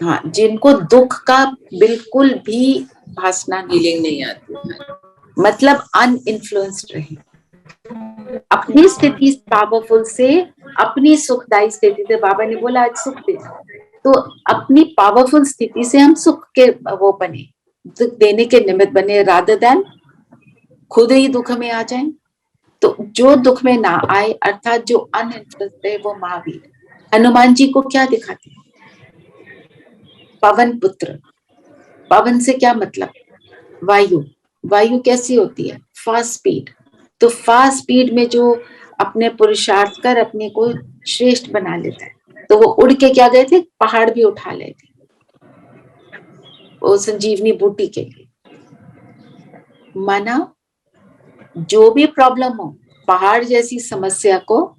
हाँ, जिनको दुख का बिल्कुल भी भासना फीलिंग नहीं आती, मतलब अनइन्फ्लुएंस्ड रहे, अपनी स्थिति पावरफुल से, अपनी सुखदायी स्थिति से। बाबा ने बोला आज सुख दे, तो अपनी पावरफुल स्थिति से हम सुख के वो बने, दुख देने के निमित्त बने, रादर देन खुद ही दुख में आ जाएं। तो जो दुख में ना आए, अर्थात जो अनइन्फ्लुएंस्ड है, वो महावीर। हनुमान जी को क्या दिखाते हैं? पवन पुत्र। पवन से क्या मतलब? वायु। वायु कैसी होती है? Fast speed. तो फास्ट स्पीड में जो अपने पुरुषार्थ कर अपने को श्रेष्ठ बना लेता है, तो वो उड़ के क्या गए थे? पहाड़ भी उठा लेते, वो संजीवनी बूटी के लिए। माना जो भी प्रॉब्लम हो, पहाड़ जैसी समस्या को,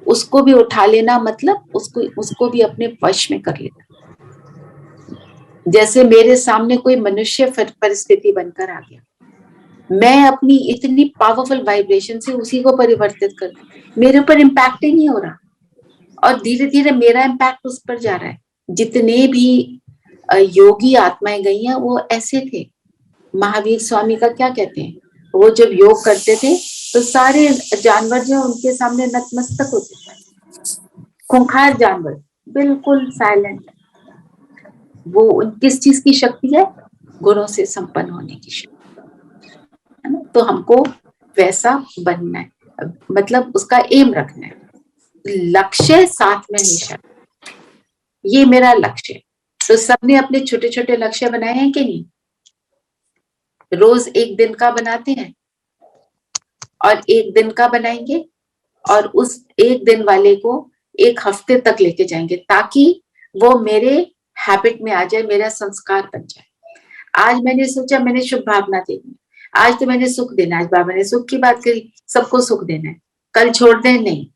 उसको भी उठा लेना, मतलब उसको भी अपने वश में कर लेना। जैसे मेरे सामने कोई मनुष्य परिस्थिति बनकर आ गया, मैं अपनी इतनी पावरफुल वाइब्रेशन से उसी को परिवर्तित कर दूं, मेरे ऊपर इम्पैक्ट ही नहीं हो रहा, और धीरे धीरे मेरा इम्पैक्ट उस पर जा रहा है। जितने भी योगी आत्माएं गई हैं, वो ऐसे थे। महावीर स्वामी का क्या कहते हैं? वो जब योग करते थे तो सारे जानवर जो उनके सामने नतमस्तक होते थे। खूंखार जानवर, बिल्कुल साइलेंट। वो किस चीज की शक्ति है? गुणों से संपन्न होने की शक्ति है ना। तो हमको वैसा बनना है, मतलब उसका एम रखना है, लक्ष्य साथ में हमेशा, ये मेरा लक्ष्य है। तो सबने अपने छोटे छोटे लक्ष्य बनाए हैं कि नहीं? रोज 1 दिन का बनाते हैं और 1 दिन का बनाएंगे, और उस 1 दिन वाले को 1 हफ्ते तक लेके जाएंगे, ताकि वो मेरे हैबिट में आ जाए, मेरा संस्कार बन जाए। आज मैंने सोचा मैंने शुभ भावना देनी, आज तो मैंने सुख देना, आज बाबा ने सुख की बात करी, सबको सुख देना है, कल छोड़ दें नहीं,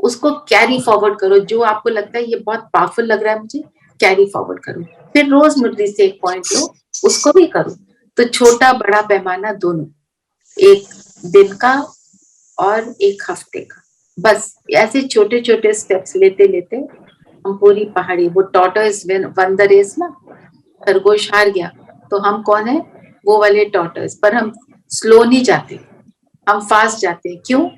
उसको कैरी फॉरवर्ड करो। जो आपको लगता है ये बहुत पावरफुल लग रहा है मुझे, कैरी फॉरवर्ड करो। फिर रोज मुर्दी से 1 पॉइंट लो, उसको भी करो। तो छोटा बड़ा पैमाना दोनों, 1 दिन का और 1 हफ्ते का, बस ऐसे छोटे छोटे स्टेप्स लेते लेते हम पूरी पहाड़ी, वो टॉर्टोइस वन द रेस ना, खरगोश हार गया, तो हम कौन है? वो वाले टॉर्टोइस। पर हम स्लो नहीं जाते, हम फास्ट जाते हैं। क्यों?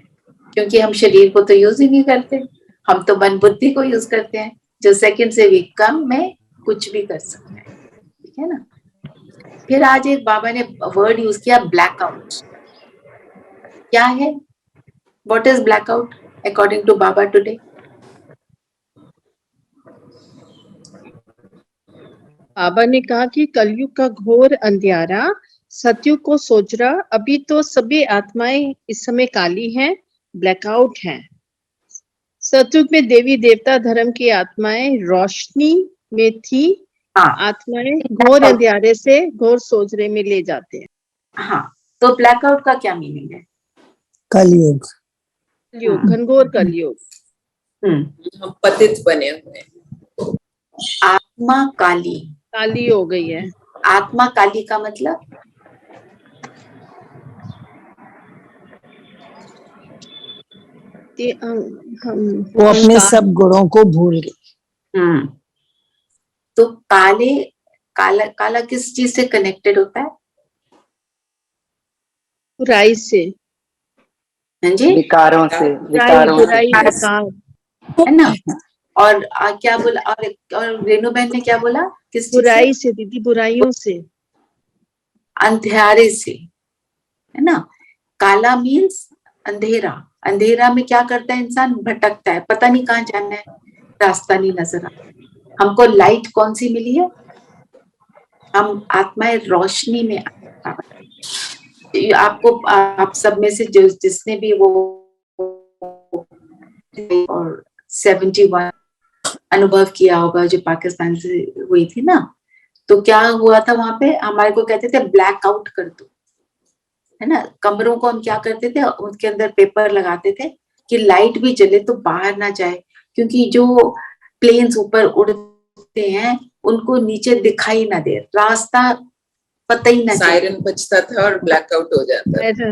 क्योंकि हम शरीर को तो यूज ही नहीं करते, हम तो मन बुद्धि को यूज करते हैं, जो सेकंड से भी कम में कुछ भी कर सकते हैं, ठीक है ना। फिर आज एक बाबा ने वर्ड यूज किया, ब्लैकआउट। क्या है? What is blackout according to Baba today? Baba ने कहा कि कलयुग का घोर अंधियारा सतयुग को सोच रहा, अभी तो सभी आत्माएं इस समय काली हैं, ब्लैकआउट हैं। सतयुग में देवी देवता धर्म की आत्माएं रोशनी में थी, आत्माएं घोर अंधियारे से घोर सोचने में ले जाते हैं। हाँ, तो ब्लैकआउट का क्या मीनिंग है? कलयुग। कलयुग, घनघोर कलयुग। हम पतित बने हुए हैं। आत्मा काली, काली हो गई है। आत्मा काली का मतलब हम वो अपने सब गुणों को भूल गई। तो काला काला किस चीज से कनेक्टेड होता है? बुराई से। हाँ जी, विकारों से, बुराई विकार, है ना। और क्या बोला, और रेणु बहन ने क्या बोला, किस चीज से? बुराई से दीदी, बुराइयों से, अंधेरे से, है ना। काला मीन्स अंधेरा। अंधेरा में क्या करता है इंसान? भटकता है, पता नहीं कहाँ जाना है, रास्ता नहीं नजर आता। हमको लाइट कौन सी मिली है? हम आत्माएं रोशनी में आपको, आप सब में से जिसने भी वो और 71 अनुभव किया होगा जो पाकिस्तान से हुई थी ना, तो क्या हुआ था वहां पे? हमारे को कहते थे ब्लैक आउट कर दो, है ना। कमरों को हम क्या करते थे, उनके अंदर पेपर लगाते थे कि लाइट भी जले तो बाहर ना जाए, क्योंकि जो प्लेन्स ऊपर उड़ते हैं उनको नीचे दिखाई ना दे, रास्ता पता ही ना चले। सायरन बजता था और ब्लैकआउट हो जाता था।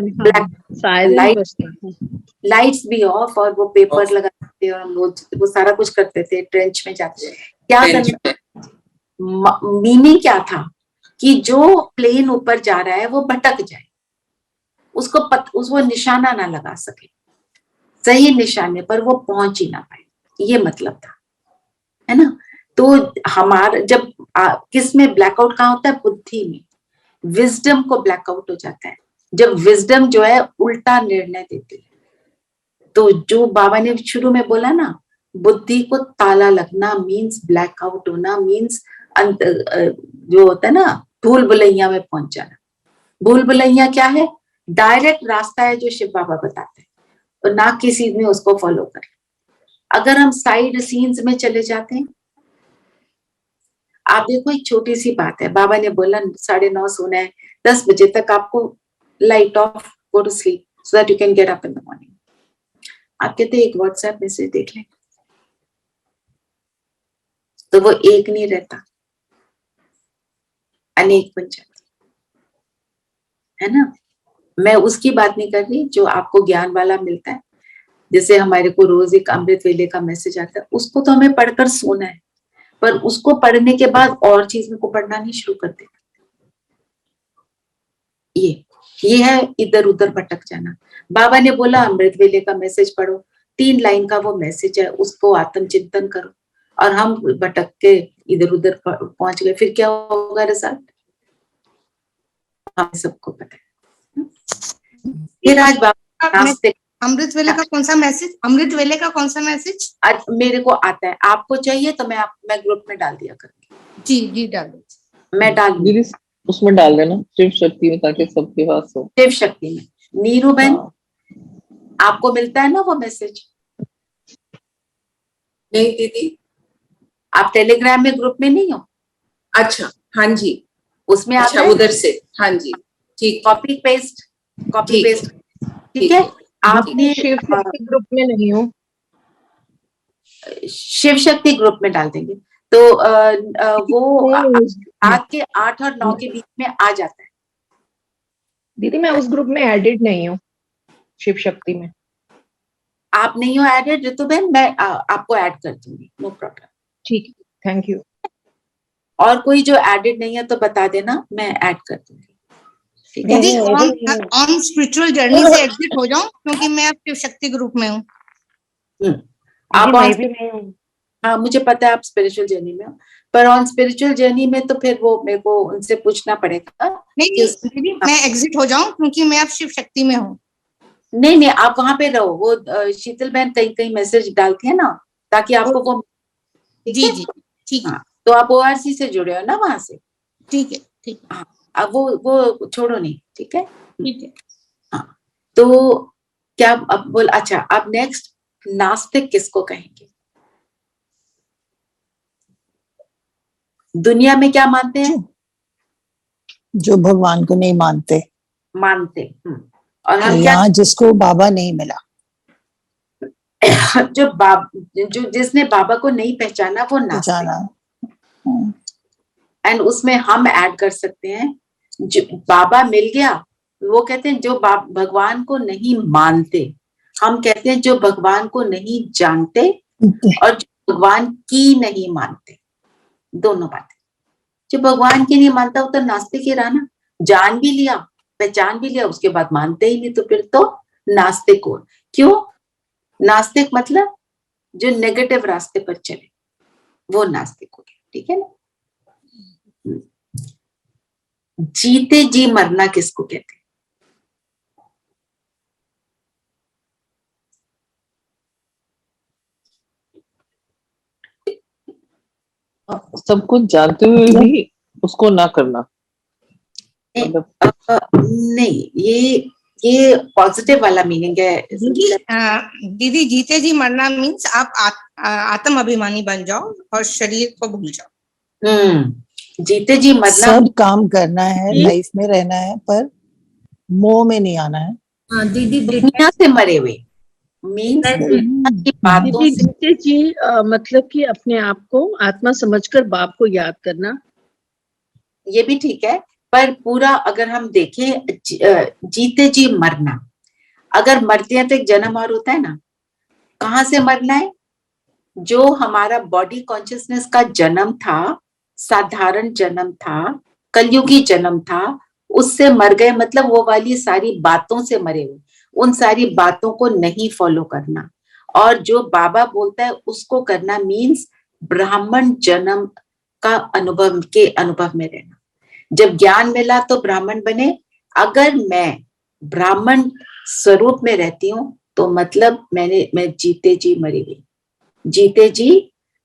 लाइट्स भी ऑफ और वो पेपर लगाते थे और हम वो सारा कुछ करते थे, ट्रेंच में जाते थे। क्या करना, मीनिंग क्या था कि जो प्लेन ऊपर जा रहा है वो भटक जाए, उसको निशाना ना लगा सके, सही निशाने पर वो पहुंच ही ना पाए, ये मतलब था, है ना। तो हमारा जब किस में ब्लैकआउट कहाँ होता है? बुद्धि में। विजडम को ब्लैकआउट हो जाता है जब विजडम जो है उल्टा निर्णय देती है। तो जो बाबा ने शुरू में बोला ना, बुद्धि को ताला लगना मीन्स ब्लैकआउट होना, मीन्स जो होता है ना भूल भुलैया में पहुंच जाना। भूल भुलैया क्या है? डायरेक्ट रास्ता है जो शिव बाबा बताते हैं, और ना किसी में उसको फॉलो करें। अगर हम साइड सीन्स में चले जाते हैं, आप देखो एक छोटी सी बात है, बाबा ने बोला 9:30 सोना है, 10 बजे तक आपको light off, go to sleep so that you can get up in the morning. आप कहते हैं एक व्हाट्सएप मैसेज देख लें, तो वो एक नहीं रहता, अनेक बन जाता है ना। मैं उसकी बात नहीं कर रही जो आपको ज्ञान वाला मिलता है, जैसे हमारे को रोज एक अमृत वेले का मैसेज आता है, उसको तो हमें पढ़कर सोना है, पर उसको पढ़ने के बाद और चीज में को पढ़ना नहीं शुरू कर देना। ये है इधर उधर भटक जाना। बाबा ने बोला अमृत वेले का मैसेज पढ़ो, 3 लाइन का वो मैसेज है, उसको आत्मचिंतन करो, और हम भटक के इधर उधर पहुंच गए, फिर क्या होगा रिजल्ट? हम सबको पता है। फिर आज बाबा नास्तिक, अमृत वेले का कौन सा मैसेज? अमृत वेले का कौन सा मैसेज? आज मेरे को आता है, आपको चाहिए तो मैं ग्रुप में डाल दिया करूंगी। जी डाल दीजिए। मैं डाल दीदी उसमें डाल देना शिव शक्ति में, ताकि सबके पास हो। शिव शक्ति में नीरू बहन, आपको मिलता है ना वो मैसेज? नहीं दीदी। आप टेलीग्राम में ग्रुप में नहीं हो? अच्छा, हाँ जी, उसमें अच्छा, उधर से, हाँ जी, ठीक। कॉपी पेस्ट ठीक है। आपने शिव शक्ति ग्रुप में नहीं हो? शिव शक्ति ग्रुप में डाल देंगे तो वो रात के 8 और 9 के बीच में आ जाता है। दीदी मैं उस ग्रुप में एडिड नहीं हूँ, शिव शक्ति में। आप नहीं हो एडेड ऋतु बहन, मैं आपको ऐड कर दूंगी, नो प्रॉब्लम। ठीक है, थैंक यू। और कोई जो एडेड नहीं है तो बता देना, मैं ऐड कर दूंगी। दीदी ऑन स्पिरिचुअल जर्नी से एग्जिट हो जाऊं, क्योंकि मैं अब शिव शक्ति ग्रुप में हूँ। आप हाँ, मुझे पता है आप स्पिरिचुअल जर्नी में हो, पर ऑन स्पिरिचुअल जर्नी में तो फिर वो मेरे को उनसे पूछना पड़ेगा। नहीं दीदी, मैं एग्जिट हो जाऊं क्योंकि मैं अब शिव शक्ति में हूँ। नहीं आप वहां पे रहो, वो शीतल बहन कहीं मैसेज डालती है ना, ताकि आपको वो जी ठीक है। तो आप ORC से जुड़े हो ना वहां से? ठीक है हाँ, अब वो छोड़ो नहीं, ठीक है। हाँ, तो क्या अब बोल, अच्छा अब नेक्स्ट नास्तिक किसको कहेंगे? दुनिया में क्या मानते हैं? जो भगवान को नहीं मानते। और हम क्या यहाँ जिसको बाबा नहीं मिला, जो जिसने बाबा को नहीं पहचाना वो नास्तिक, एंड उसमें हम ऐड कर सकते हैं जो बाबा मिल गया, वो कहते हैं जो भगवान को नहीं मानते, हम कहते हैं जो भगवान को नहीं जानते और जो भगवान की नहीं मानते, दोनों बातें। जो भगवान की नहीं मानता वो तो नास्तिक ही रहा ना, जान भी लिया पहचान भी लिया उसके बाद मानते ही नहीं, तो फिर तो नास्तिक हो। क्यों नास्तिक? मतलब जो नेगेटिव रास्ते पर चले वो नास्तिक हो गया, ठीक है ना। जीते जी मरना किसको कहते हैं? सब कुछ जानते हुए भी उसको ना करना, मतलब नहीं, ये पॉजिटिव वाला मीनिंग है दीदी। जीते जी मरना मीन्स आप आत्म अभिमानी बन जाओ और शरीर को भूल जाओ। जीते जी मरना, सब काम करना है, लाइफ में रहना है, पर मोह में नहीं आना है। दीदी दुनिया से मरे हुए मीन्स की बातों से। जीते जी मतलब कि अपने आप को आत्मा समझकर बाप को याद करना, ये भी ठीक है, पर पूरा अगर हम देखें जीते जी मरना, अगर मरते हैं तो एक जन्म और होता है ना। कहाँ से मरना है? जो हमारा बॉडी कॉन्शियसनेस का जन्म था, साधारण जन्म था, कलयुगी जन्म था, उससे मर गए, मतलब वो वाली सारी बातों से मरे हुए, उन सारी बातों को नहीं फॉलो करना। और जो बाबा बोलता है उसको करना मीन्स ब्राह्मण जन्म का अनुभव में रहना। जब ज्ञान मिला तो ब्राह्मण बने, अगर मैं ब्राह्मण स्वरूप में रहती हूँ तो मतलब मैं जीते जी मरी हुई। जीते जी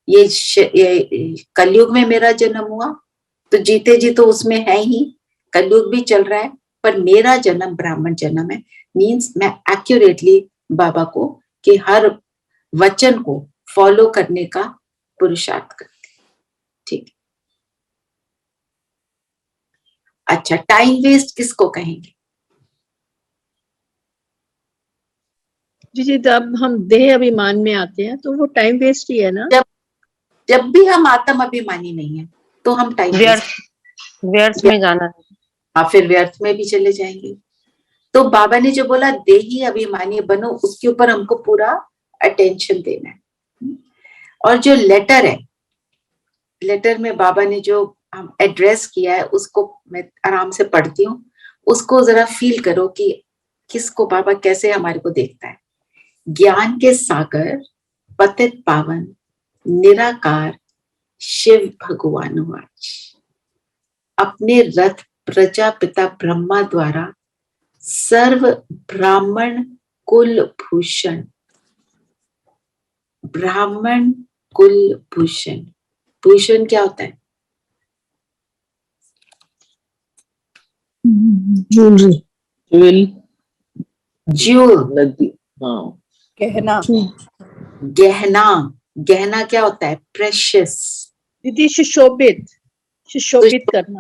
ये कलयुग में मेरा जन्म हुआ तो जीते जी तो उसमें है ही, कलयुग भी चल रहा है, पर मेरा जन्म ब्राह्मण जन्म है। मीन्स मैं एक्यूरेटली बाबा को कि हर वचन को फॉलो करने का पुरुषार्थ करती। ठीक, अच्छा, टाइम वेस्ट किसको कहेंगे? जी जब हम देह अभिमान में आते हैं तो वो टाइम वेस्ट ही है ना। जब भी हम आत्म अभिमानी नहीं है तो हम टाइम व्यर्थ में जाना है, हाँ, फिर व्यर्थ में भी चले जाएंगे। तो बाबा ने जो बोला देही अभिमानी बनो, उसके ऊपर हमको पूरा अटेंशन देना है। और जो लेटर है, लेटर में बाबा ने जो एड्रेस किया है उसको मैं आराम से पढ़ती हूँ, उसको जरा फील करो कि किसको बाबा कैसे हमारे को देखता है। ज्ञान के सागर पतित पावन निराकार शिव भगवान वाच, अपने रथ प्रजापिता ब्रह्मा द्वारा सर्व ब्राह्मण कुल भूषण, ब्राह्मण कुल भूषण। भूषण क्या होता है? ज्वेलरी, ज्यूल, गहना। गहना, गहना क्या होता है? प्रेशियस। दीदी सुशोभित करना,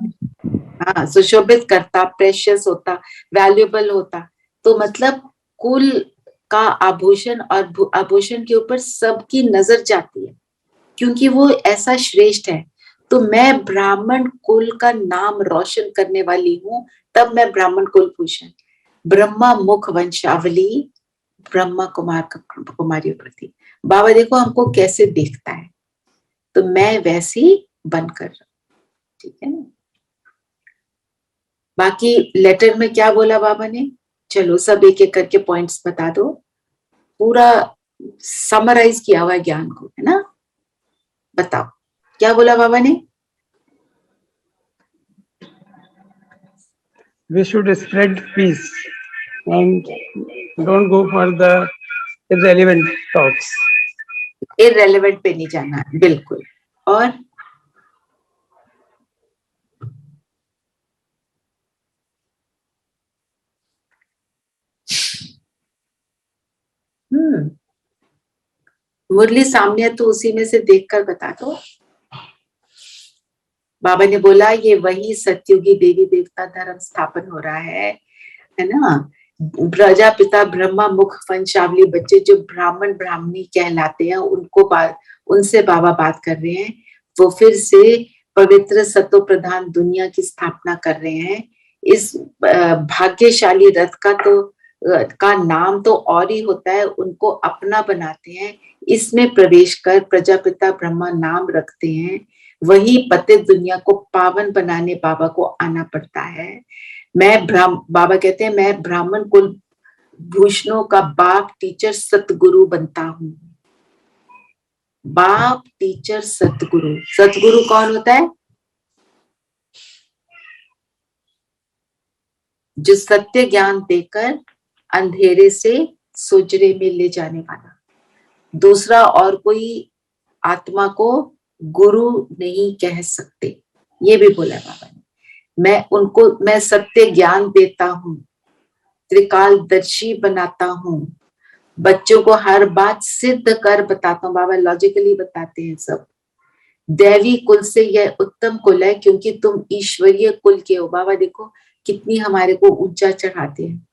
हाँ, सुशोभित करता, प्रेशियस होता, वैल्यूएबल होता। तो मतलब कुल का आभूषण, और आभूषण के ऊपर सबकी नजर जाती है क्योंकि वो ऐसा श्रेष्ठ है। तो मैं ब्राह्मण कुल का नाम रोशन करने वाली हूँ, तब मैं ब्राह्मण कुल भूषण, ब्रह्मा मुख वंशावली, ब्रह्मा कुमारियों प्रति। बाबा देखो हमको कैसे देखता है, तो मैं वैसी बनकर, ठीक है ना। बाकी लेटर में क्या बोला बाबा ने, चलो सब एक एक करके पॉइंट्स बता दो, पूरा समराइज किया हुआ ज्ञान को, है ना। बताओ क्या बोला बाबा ने? We should spread peace and don't go for the irrelevant talks. Irrelevant पे नहीं जाना, बिल्कुल। और मुरली सामने है तो उसी में से देखकर बता दो। बाबा ने बोला ये वही सतयुगी देवी देवता धर्म स्थापन हो रहा है ना, प्रजापिता ब्रह्मा मुख वंशावली बच्चे जो ब्राह्मण ब्राह्मणी कहलाते हैं उनसे बाबा बात कर रहे हैं। वो फिर से पवित्र सतो प्रधान दुनिया की स्थापना कर रहे हैं। इस भाग्यशाली रथ का नाम तो और ही होता है, उनको अपना बनाते हैं, इसमें प्रवेश कर प्रजापिता ब्रह्मा नाम रखते हैं। वही पतित दुनिया को पावन बनाने बाबा को आना पड़ता है। बाबा कहते हैं मैं ब्राह्मण कुल भूषणों का बाप टीचर सतगुरु बनता हूँ। बाप टीचर सतगुरु। सतगुरु कौन होता है? जो सत्य ज्ञान देकर अंधेरे से सुजरे में ले जाने वाला। दूसरा और कोई आत्मा को गुरु नहीं कह सकते, ये भी बोला बाबा ने। मैं सत्य ज्ञान देता हूँ, त्रिकालदर्शी बनाता हूँ, बच्चों को हर बात सिद्ध कर बताता हूँ। बाबा लॉजिकली बताते हैं सब। दैवी कुल से यह उत्तम कुल है क्योंकि तुम ईश्वरीय कुल के हो। बाबा देखो कितनी हमारे को ऊंचा चढ़ाते हैं।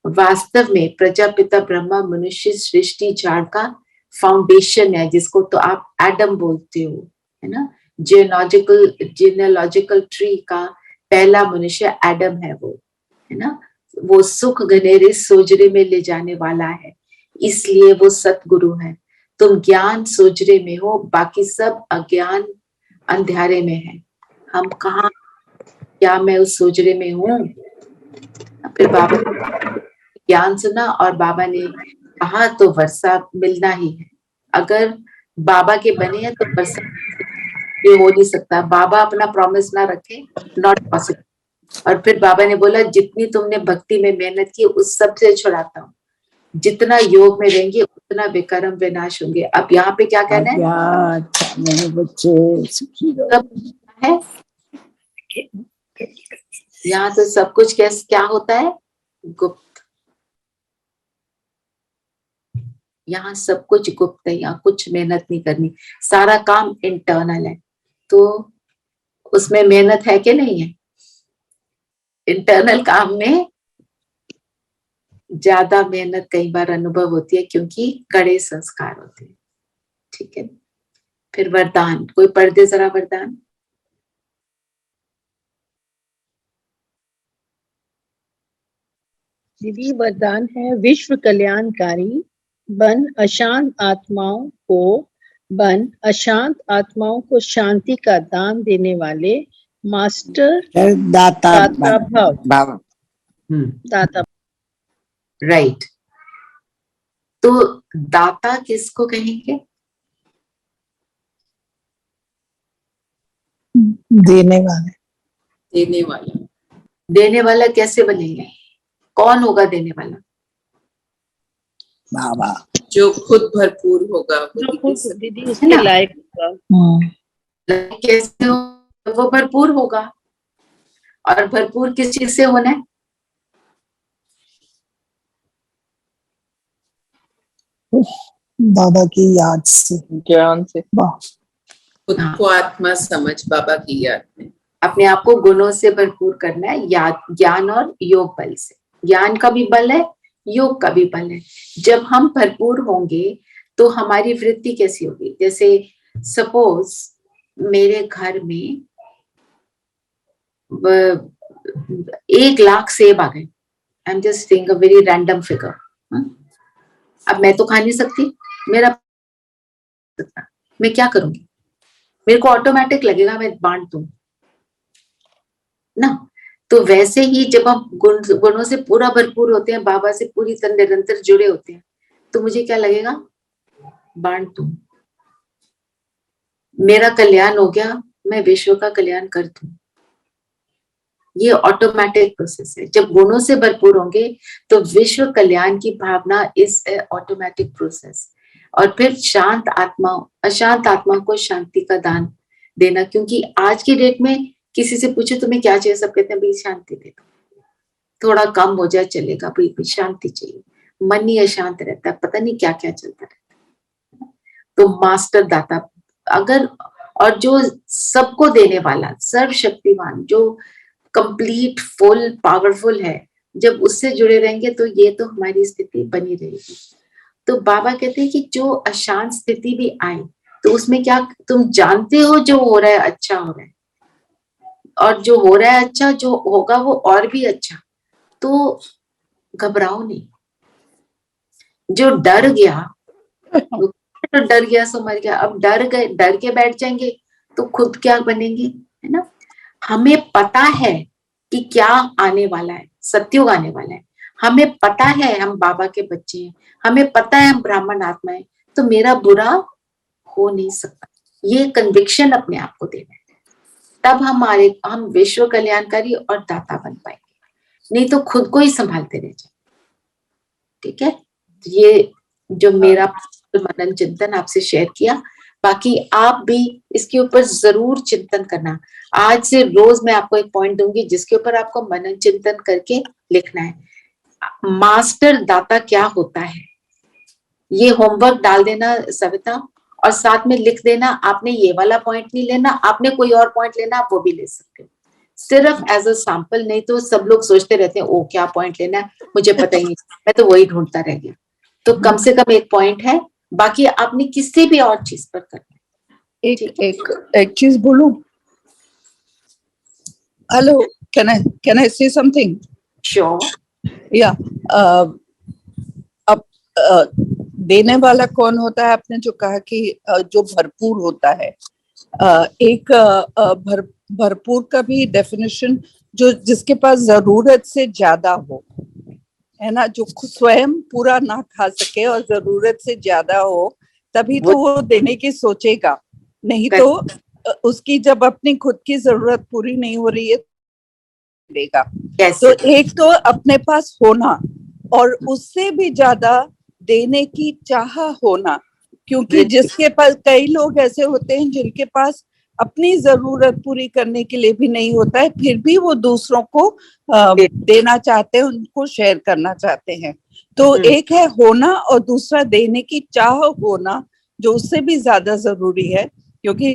वास्तव में प्रजापिता ब्रह्मा मनुष्य सृष्टि झाड़ का फाउंडेशन है, जिसको तो आप एडम बोलते हो, है ना। जीनियोलॉजिकल ट्री का पहला मनुष्य एडम है, वो है ना। वो सुख घनेरे सोजरे में ले जाने वाला है, इसलिए वो सतगुरु है। तुम ज्ञान सोजरे में हो, बाकी सब अज्ञान अंधेरे में है। हम कहाँ, क्या मैं उस सोजरे में हूँ? फिर बाबा ज्ञान सुना और बाबा ने कहा तो वर्षा मिलना ही है। अगर बाबा के बने हैं तो वर्षा ये हो नहीं सकता। बाबा अपना प्रॉमिस ना रखे, नॉट पॉसिबल। और फिर बाबा ने बोला जितनी तुमने भक्ति में मेहनत की उस सब से छुड़ाता हूँ। जितना योग में रहेंगे उतना विकर्म विनाश होंगे। अब यहाँ पे क्या कहना है? मेरे बच्चे सुखी है यहाँ तो सब कुछ क्या होता है? गुप्त। यहाँ सब कुछ गुप्त है, यहाँ कुछ मेहनत नहीं करनी, सारा काम इंटरनल है। तो उसमें मेहनत है कि नहीं है? इंटरनल काम में ज्यादा मेहनत कई बार अनुभव होती है क्योंकि कड़े संस्कार होते हैं। ठीक है, फिर वरदान कोई पढ़ दे जरा वरदान। दीदी वरदान है विश्व कल्याणकारी बन अशांत आत्माओं को शांति का दान देने वाले मास्टर दाता भाव। दाता, राइट। तो दाता किसको कहेंगे? देने वाले। देने वाला। देने वाला कैसे बनेंगे? कौन होगा देने वाला? बाबा। जो खुद भरपूर होगा, दीदी उसके लायक होगा। कैसे हो? वो भरपूर होगा। और भरपूर किस चीज से होना है? बाबा की याद से, ज्ञान से। खुद को आत्मा समझ बाबा की याद में। अपने आप को गुणों से भरपूर करना है, याद, ज्ञान और योग बल से। ज्ञान का भी बल है, योग का भी बल है। जब हम भरपूर होंगे तो हमारी वृत्ति कैसी होगी? जैसे सपोज मेरे घर में 1 लाख सेब आ गए। I am just saying a very random figure. अब मैं तो खा नहीं सकती, मैं क्या करूंगी? मेरे को ऑटोमेटिक लगेगा मैं बांट दूं ना। तो वैसे ही जब हम गुणों से पूरा भरपूर होते हैं, बाबा से पूरी तरह निरंतर जुड़े होते हैं, तो मुझे क्या लगेगा? बांट दूं, मेरा कल्याण हो गया, मैं विश्व का कल्याण कर दूं। ये ऑटोमेटिक प्रोसेस है। जब गुणों से भरपूर होंगे तो विश्व कल्याण की भावना इज ऑटोमेटिक प्रोसेस। और फिर अशांत आत्मा को शांति का दान देना, क्योंकि आज की डेट में किसी से पूछो तुम्हें क्या चाहिए, सब कहते हैं भाई शांति दे दो, थोड़ा कम हो जाए चलेगा, भाई शांति चाहिए। मन ही अशांत रहता है, पता नहीं क्या क्या चलता रहता है। तो मास्टर दाता अगर, और जो सबको देने वाला सर्वशक्तिमान, जो कंप्लीट फुल पावरफुल है, जब उससे जुड़े रहेंगे तो ये तो हमारी स्थिति बनी रहेगी। तो बाबा कहते हैं कि जो अशांत स्थिति भी आए तो उसमें क्या तुम जानते हो जो हो रहा है अच्छा हो रहा है, और जो हो रहा है अच्छा, जो होगा वो और भी अच्छा, तो घबराओ नहीं। जो डर गया वो तो डर गया सो मर गया, अब डर गए, डर के बैठ जाएंगे तो खुद क्या बनेंगे, है ना। हमें पता है कि क्या आने वाला है, सत्युग आने वाला है, हमें पता है हम बाबा के बच्चे हैं, हमें पता है हम ब्राह्मण आत्मा है, तो मेरा बुरा हो नहीं सकता। ये कन्विक्शन अपने आप को देना है, तब हम विश्व कल्याणकारी और दाता बन पाएंगे, नहीं तो खुद को ही संभालते रह जाए। ठीक है, ये जो मेरा मनन चिंतन आपसे शेयर किया, बाकी आप भी इसके ऊपर जरूर चिंतन करना। आज से रोज मैं आपको एक पॉइंट दूंगी जिसके ऊपर आपको मनन चिंतन करके लिखना है। मास्टर दाता क्या होता है, ये होमवर्क डाल देना सविता, और साथ में लिख देना। आपने ये वाला पॉइंट नहीं लेना, आपने कोई और पॉइंट लेना, आप वो भी ले सकते हो, सिर्फ एज अ सैंपल। नहीं तो सब लोग सोचते रहते हैं ओ क्या पॉइंट लेना है, मुझे पता ही नहीं, मैं तो वही ढूंढता रह गया। तो कम से कम एक पॉइंट है, बाकी आपने किसी भी और चीज पर करना है। एक चीज बोलूं? हेलो, कैन आई से समथिंग? श्योर। या अब देने वाला कौन होता है? आपने जो कहा कि जो भरपूर होता है, एक भरपूर का भी डेफिनेशन, जो जिसके पास जरूरत से ज्यादा हो, है ना, जो खुद स्वयं पूरा ना खा सके और जरूरत से ज्यादा हो, तभी तो वो देने की सोचेगा। नहीं तो उसकी जब अपनी खुद की जरूरत पूरी नहीं हो रही है देगा। तो एक तो अपने पास होना, और उससे भी ज्यादा देने की चाह होना, क्योंकि जिसके पास, कई लोग ऐसे होते हैं जिनके पास अपनी जरूरत पूरी करने के लिए भी नहीं होता है, फिर भी वो दूसरों को देना चाहते हैं, उनको शेयर करना चाहते हैं। तो एक है होना, और दूसरा देने की चाह होना, जो उससे भी ज्यादा जरूरी है। क्योंकि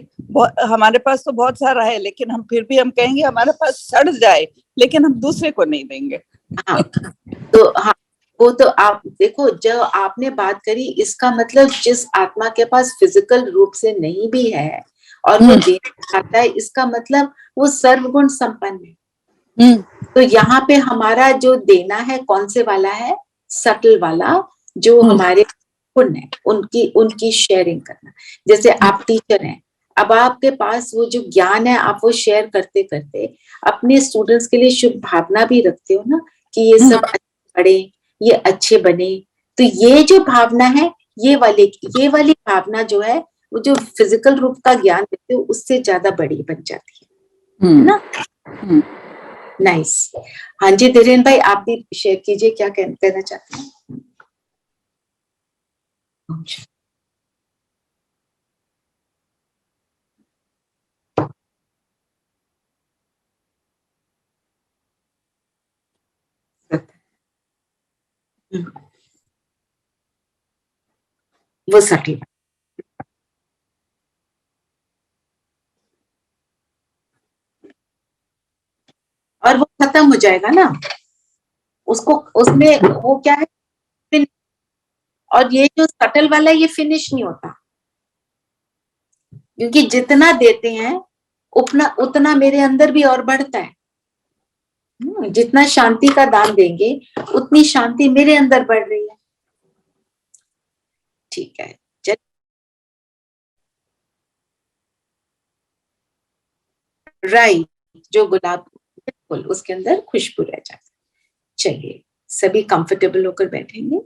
हमारे पास तो बहुत सारा है, लेकिन हम फिर भी हम कहेंगे हमारे पास सड़ जाए, लेकिन हम दूसरे को नहीं देंगे। हाँ, तो हाँ, वो तो आप देखो, जो आपने बात करी, इसका मतलब जिस आत्मा के पास फिजिकल रूप से नहीं भी है और वो देना चाहता है, इसका मतलब वो सर्वगुण संपन्न है। तो यहाँ पे हमारा जो देना है कौन से वाला है? सटल वाला, जो हमारे गुण है उनकी शेयरिंग करना। जैसे आप टीचर हैं, अब आपके पास वो जो ज्ञान है, आप वो शेयर करते करते अपने स्टूडेंट्स के लिए शुभ भावना भी रखते हो ना, कि ये सब अच्छे पढ़े, ये अच्छे बने। तो ये जो भावना है, ये वाली भावना जो है, वो जो फिजिकल रूप का ज्ञान देते हो उससे ज्यादा बड़ी बन जाती है ना। नाइस। हाँ जी धीरेन भाई, आप भी शेयर कीजिए, क्या कहना चाहते हैं? वो सटी, और वो खत्म हो जाएगा ना, उसको उसमें वो क्या है, और ये जो सटल वाला ये फिनिश नहीं होता, क्योंकि जितना देते हैं उतना मेरे अंदर भी और बढ़ता है। जितना शांति का दान देंगे उतनी शांति मेरे अंदर बढ़ रही है। ठीक है, राइट, जो गुलाब, बिल्कुल उसके अंदर खुशबू रह जाती है। चलिए, सभी कंफर्टेबल होकर बैठेंगे।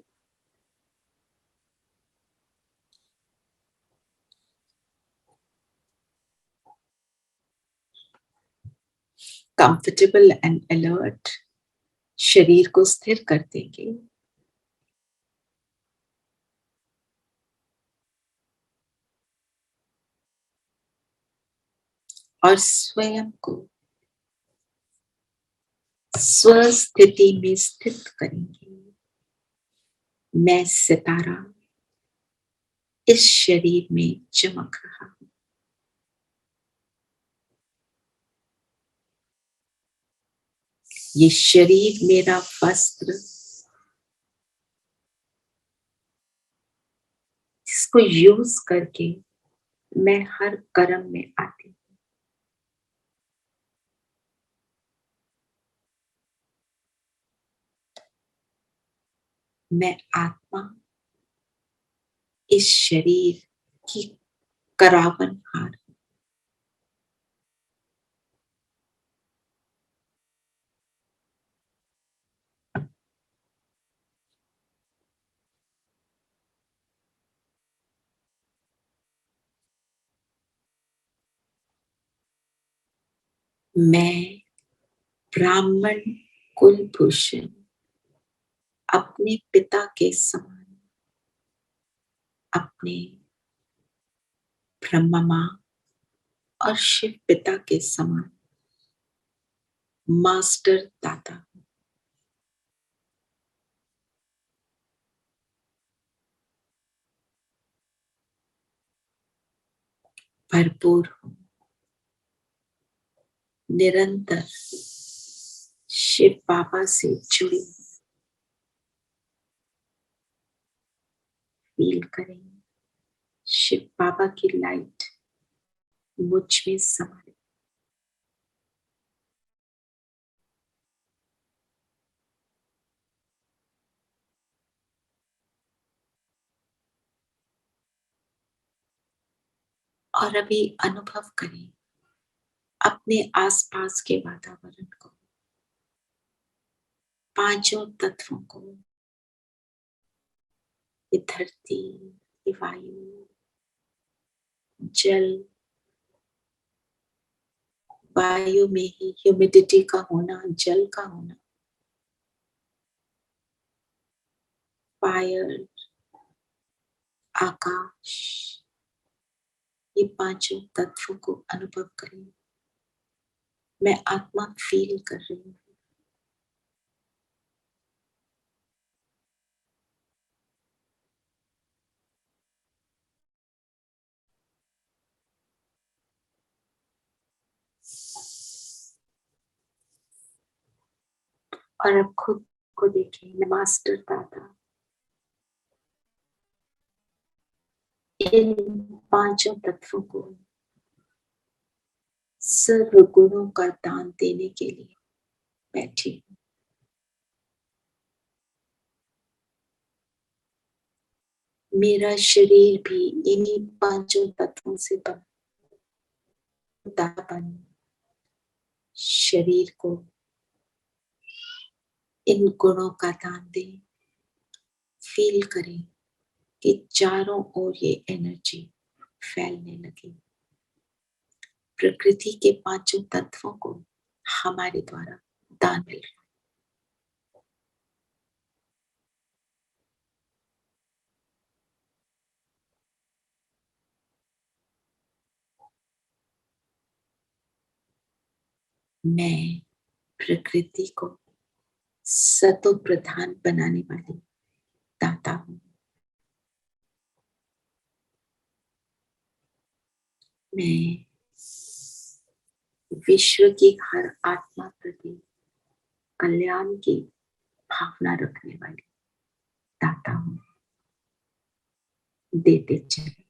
कंफर्टेबल एंड अलर्ट शरीर को स्थिर कर देंगे। और स्वयं को स्वस्थिति में स्थित करेंगे। मैं सितारा इस शरीर में चमक रहा हूं। ये शरीर मेरा वस्त्र, जिसको यूज करके मैं हर कर्म में आती हूँ। मैं आत्मा इस शरीर की करावन हार। मैं ब्राह्मण कुलभूषण अपने पिता के समान, अपने ब्रह्मा माँ और शिव पिता के समान मास्टर दाता हूँ। भरपूर हूँ, निरंतर शिव बाबा से जुड़ी हूँ। फील करें शिव बाबा की लाइट मुझ में समा। और अभी अनुभव करें अपने आसपास के वातावरण को, पांचों तत्वों को, ये धरती, ये वायु, जल, वायु में ही ह्यूमिडिटी का होना, जल का होना, फायर, आकाश, ये पांचों तत्वों को अनुभव करें। मैं आत्मा फील कर रही हूँ। और अब खुद को देखें, मैं मास्टर दाता इन पांचों तत्वों को सर्व गुणों का दान देने के लिए बैठी हूँ। मेरा शरीर भी इन्हीं पांचों तत्वों से बन शरीर को इन गुणों का दान दें। फील करें कि चारों ओर ये एनर्जी फैलने लगी। प्रकृति के पांचों तत्वों को हमारे द्वारा दान मिल रहा है। मैं प्रकृति को सतो प्रधान बनाने वाली दाता हूँ। मैं विश्व की हर आत्मा प्रति कल्याण की भावना रखने वाली दाता हूँ। देते चले।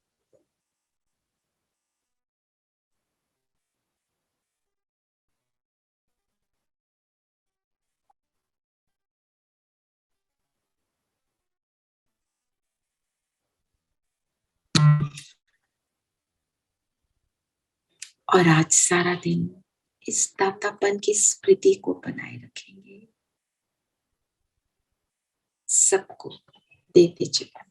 और आज सारा दिन इस दातापन की स्मृति को बनाए रखेंगे। सबको देते चले।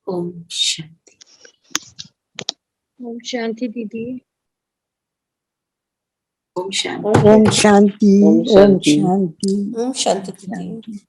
ओम शांति। ओम शांति दीदी। ओम शांति। ओम शांति। ओम ओम शांति। शांति। शांति दीदी।